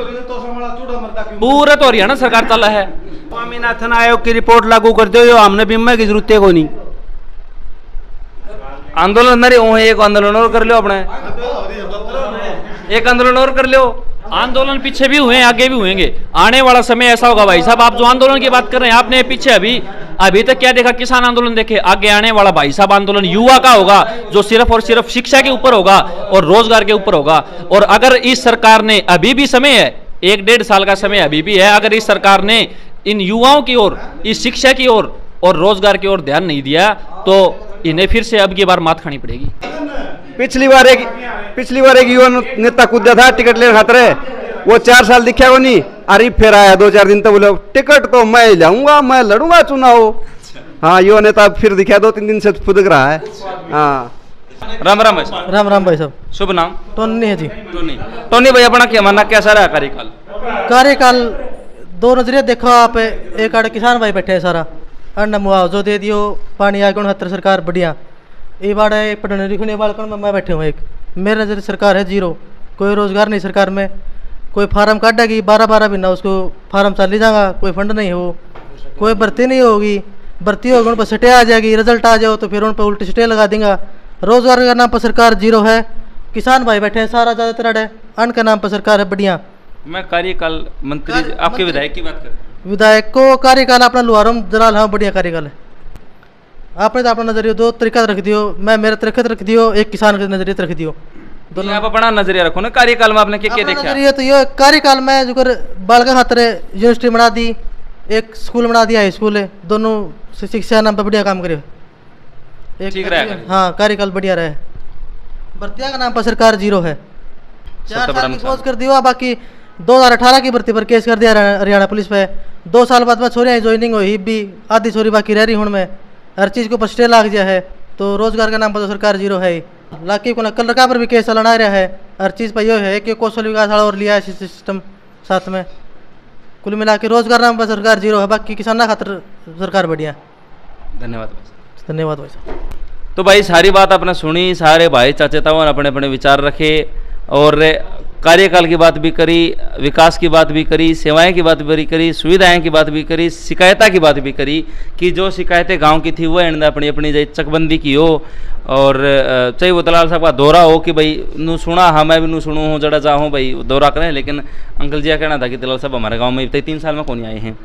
पूरा तो हरियाणा सरकार चल रहा है। स्वामीनाथन आयोग की रिपोर्ट लागू कर दो, हमने बीमा की जरूरत है को नहीं। आंदोलन एक आंदोलन और कर लो अपने, एक आंदोलन और कर लो। आंदोलन पीछे भी हुए आगे भी हुएंगे। आने वाला समय ऐसा होगा भाई साहब, आप जो आंदोलन की बात कर रहे हैं आपने पीछे अभी तक क्या देखा? किसान आंदोलन देखे। आगे आने वाला भाई साहब आंदोलन युवा का होगा, जो सिर्फ और सिर्फ शिक्षा के ऊपर होगा और रोजगार के ऊपर होगा। और अगर इस सरकार ने, अभी भी समय है, 1-1.5 साल का समय अभी भी है, अगर इस सरकार ने इन युवाओं की ओर, इस शिक्षा की ओर और रोजगार की ओर ध्यान नहीं दिया तो इन्हें फिर से अब की बार मात खानी पड़ेगी। पिछली बार एक युवा नेता कूदा था टिकट लेने खातर, वो 4 साल दिखा को नहीं। अरे फिर आया 2-4 दिन तो बोले टिकट तो मैं लाऊंगा, मैं लड़ूंगा चुनाव। हाँ युवा नेता फिर दिखा 2-3 दिन से फुदक रहा है। हाँ राम राम भाई साहब। राम राम भाई साहब। शुभ नाम? टोनी है जी। टोनी भाई अपना क्या मानना, कैसा रहा कार्यकाल? 2 नजरिया देखो आप, एक आड़े किसान भाई बैठे है सारा, अन्न मुआवजो दे दियो, पानी आ गया सरकार बढ़िया। ये बाड़े पढ़ने लिखने वाले में मैं बैठे हूँ एक, मेरे नज़र सरकार है 0, कोई रोजगार नहीं सरकार में। कोई फार्म काटेगी 12-12 महीना उसको फार्म चल ही जाएगा, कोई फंड नहीं हो, कोई भर्ती नहीं होगी, भर्ती होगी उन पर सटे आ जाएगी, रिजल्ट आ जाओ तो फिर उन पर उल्टी सटे लगा देंगे। रोजगार के नाम पर सरकार 0 है, किसान भाई बैठे हैं सारा ज़्यादातर है, अन्न के नाम पर सरकार है बढ़िया। मैं कार्यकाल मंत्री आपके विधायक की बात कर, विधायक को कार्यकाल अपना लुहारों जलाल, हाँ बढ़िया कार्यकाल है। आपने तो अपना नजरिया 2 तरीका रख दियो, मैं मेरा तरीका रख दियो, एक किसान का नजरिया रख दियो। दोनों आप अपना नजरिया रखो ना। कार्यकाल में आपने क्या देखा? नजरिया तो ये कार्यकाल में जो कर बालका खातर यूनिवर्सिटी बना दी, एक स्कूल बना दिया, हाई स्कूल है, दोनों शिक्षा नाम पर बढ़िया काम करे। ठीक रहा? हाँ कार्यकाल बढ़िया रहे। भर्तियाँ का नाम पर सरकार 0 है, 4 साल की खोज कर दिया, बाकी 2018 की भर्ती पर केस कर दिया हरियाणा पुलिस पे। 2 साल बाद में छोरियाँ ज्वाइनिंग हुई भी, आधी छोरी बाकी रह रही हूँ मैं, हर चीज़ के ऊपर स्टे लाग गया है। तो रोजगार का नाम पर तो सरकार 0 है ही। लाकी को कल रखा पर भी केस चलाना रहा है, हर चीज़ पर यह है कि कौशल विकास और लिया है सिस्टम साथ में। कुल मिला के रोजगार नाम पर सरकार 0 है, बाकी किसाना खातर सरकार बढ़िया। धन्यवाद भाई साहब। तो भाई सारी बात आपने सुनी, सारे भाई चाचे ताऊ अपने अपने विचार रखे और कार्यकाल की बात भी करी, विकास की बात भी करी, सेवाएं की बात भी करी, सुविधाएं की बात भी करी, शिकायता की बात भी करी कि जो शिकायतें गांव की थी वो इन्होंने अपनी अपनी जो चकबंदी की हो। और चाहे वो दलाल साहब का दौरा हो कि भाई नू सुना, हाँ मैं भी नू सुनू हूँ, जड़ा चाहूँ भाई दौरा करें, लेकिन अंकल जी का कहना था कि दलाल साहब हमारे गाँव में 3 साल में कौन आए हैं।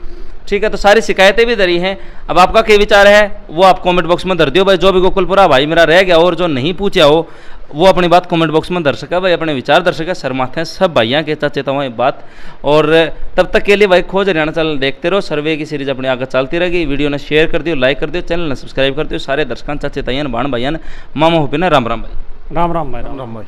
ठीक है, तो सारी शिकायतें भी धरी हैं। अब आपका क्या विचार है वो आप कमेंट बॉक्स में धर दियो भाई। जो भी गोकुलपुरा भाई मेरा रह गया और जो नहीं पूछा हो वो अपनी बात कमेंट बॉक्स में दर सका भाई, अपने विचार दर सका। शर्माते हैं सब भाइयाँ के चाचे ताऊ बात। और तब तक के लिए भाई खोज हरियाणा चैनल देखते रहो, सर्वे की सीरीज अपनी आगे चलती रहेगी। वीडियो ने शेयर कर दियो, लाइक कर दियो, चैनल ने सब्सक्राइब कर दियो। सारे दर्शकों चाचे ताइयान बाण भाइयान मामा हुपिन राम राम भाई। राम राम भाई।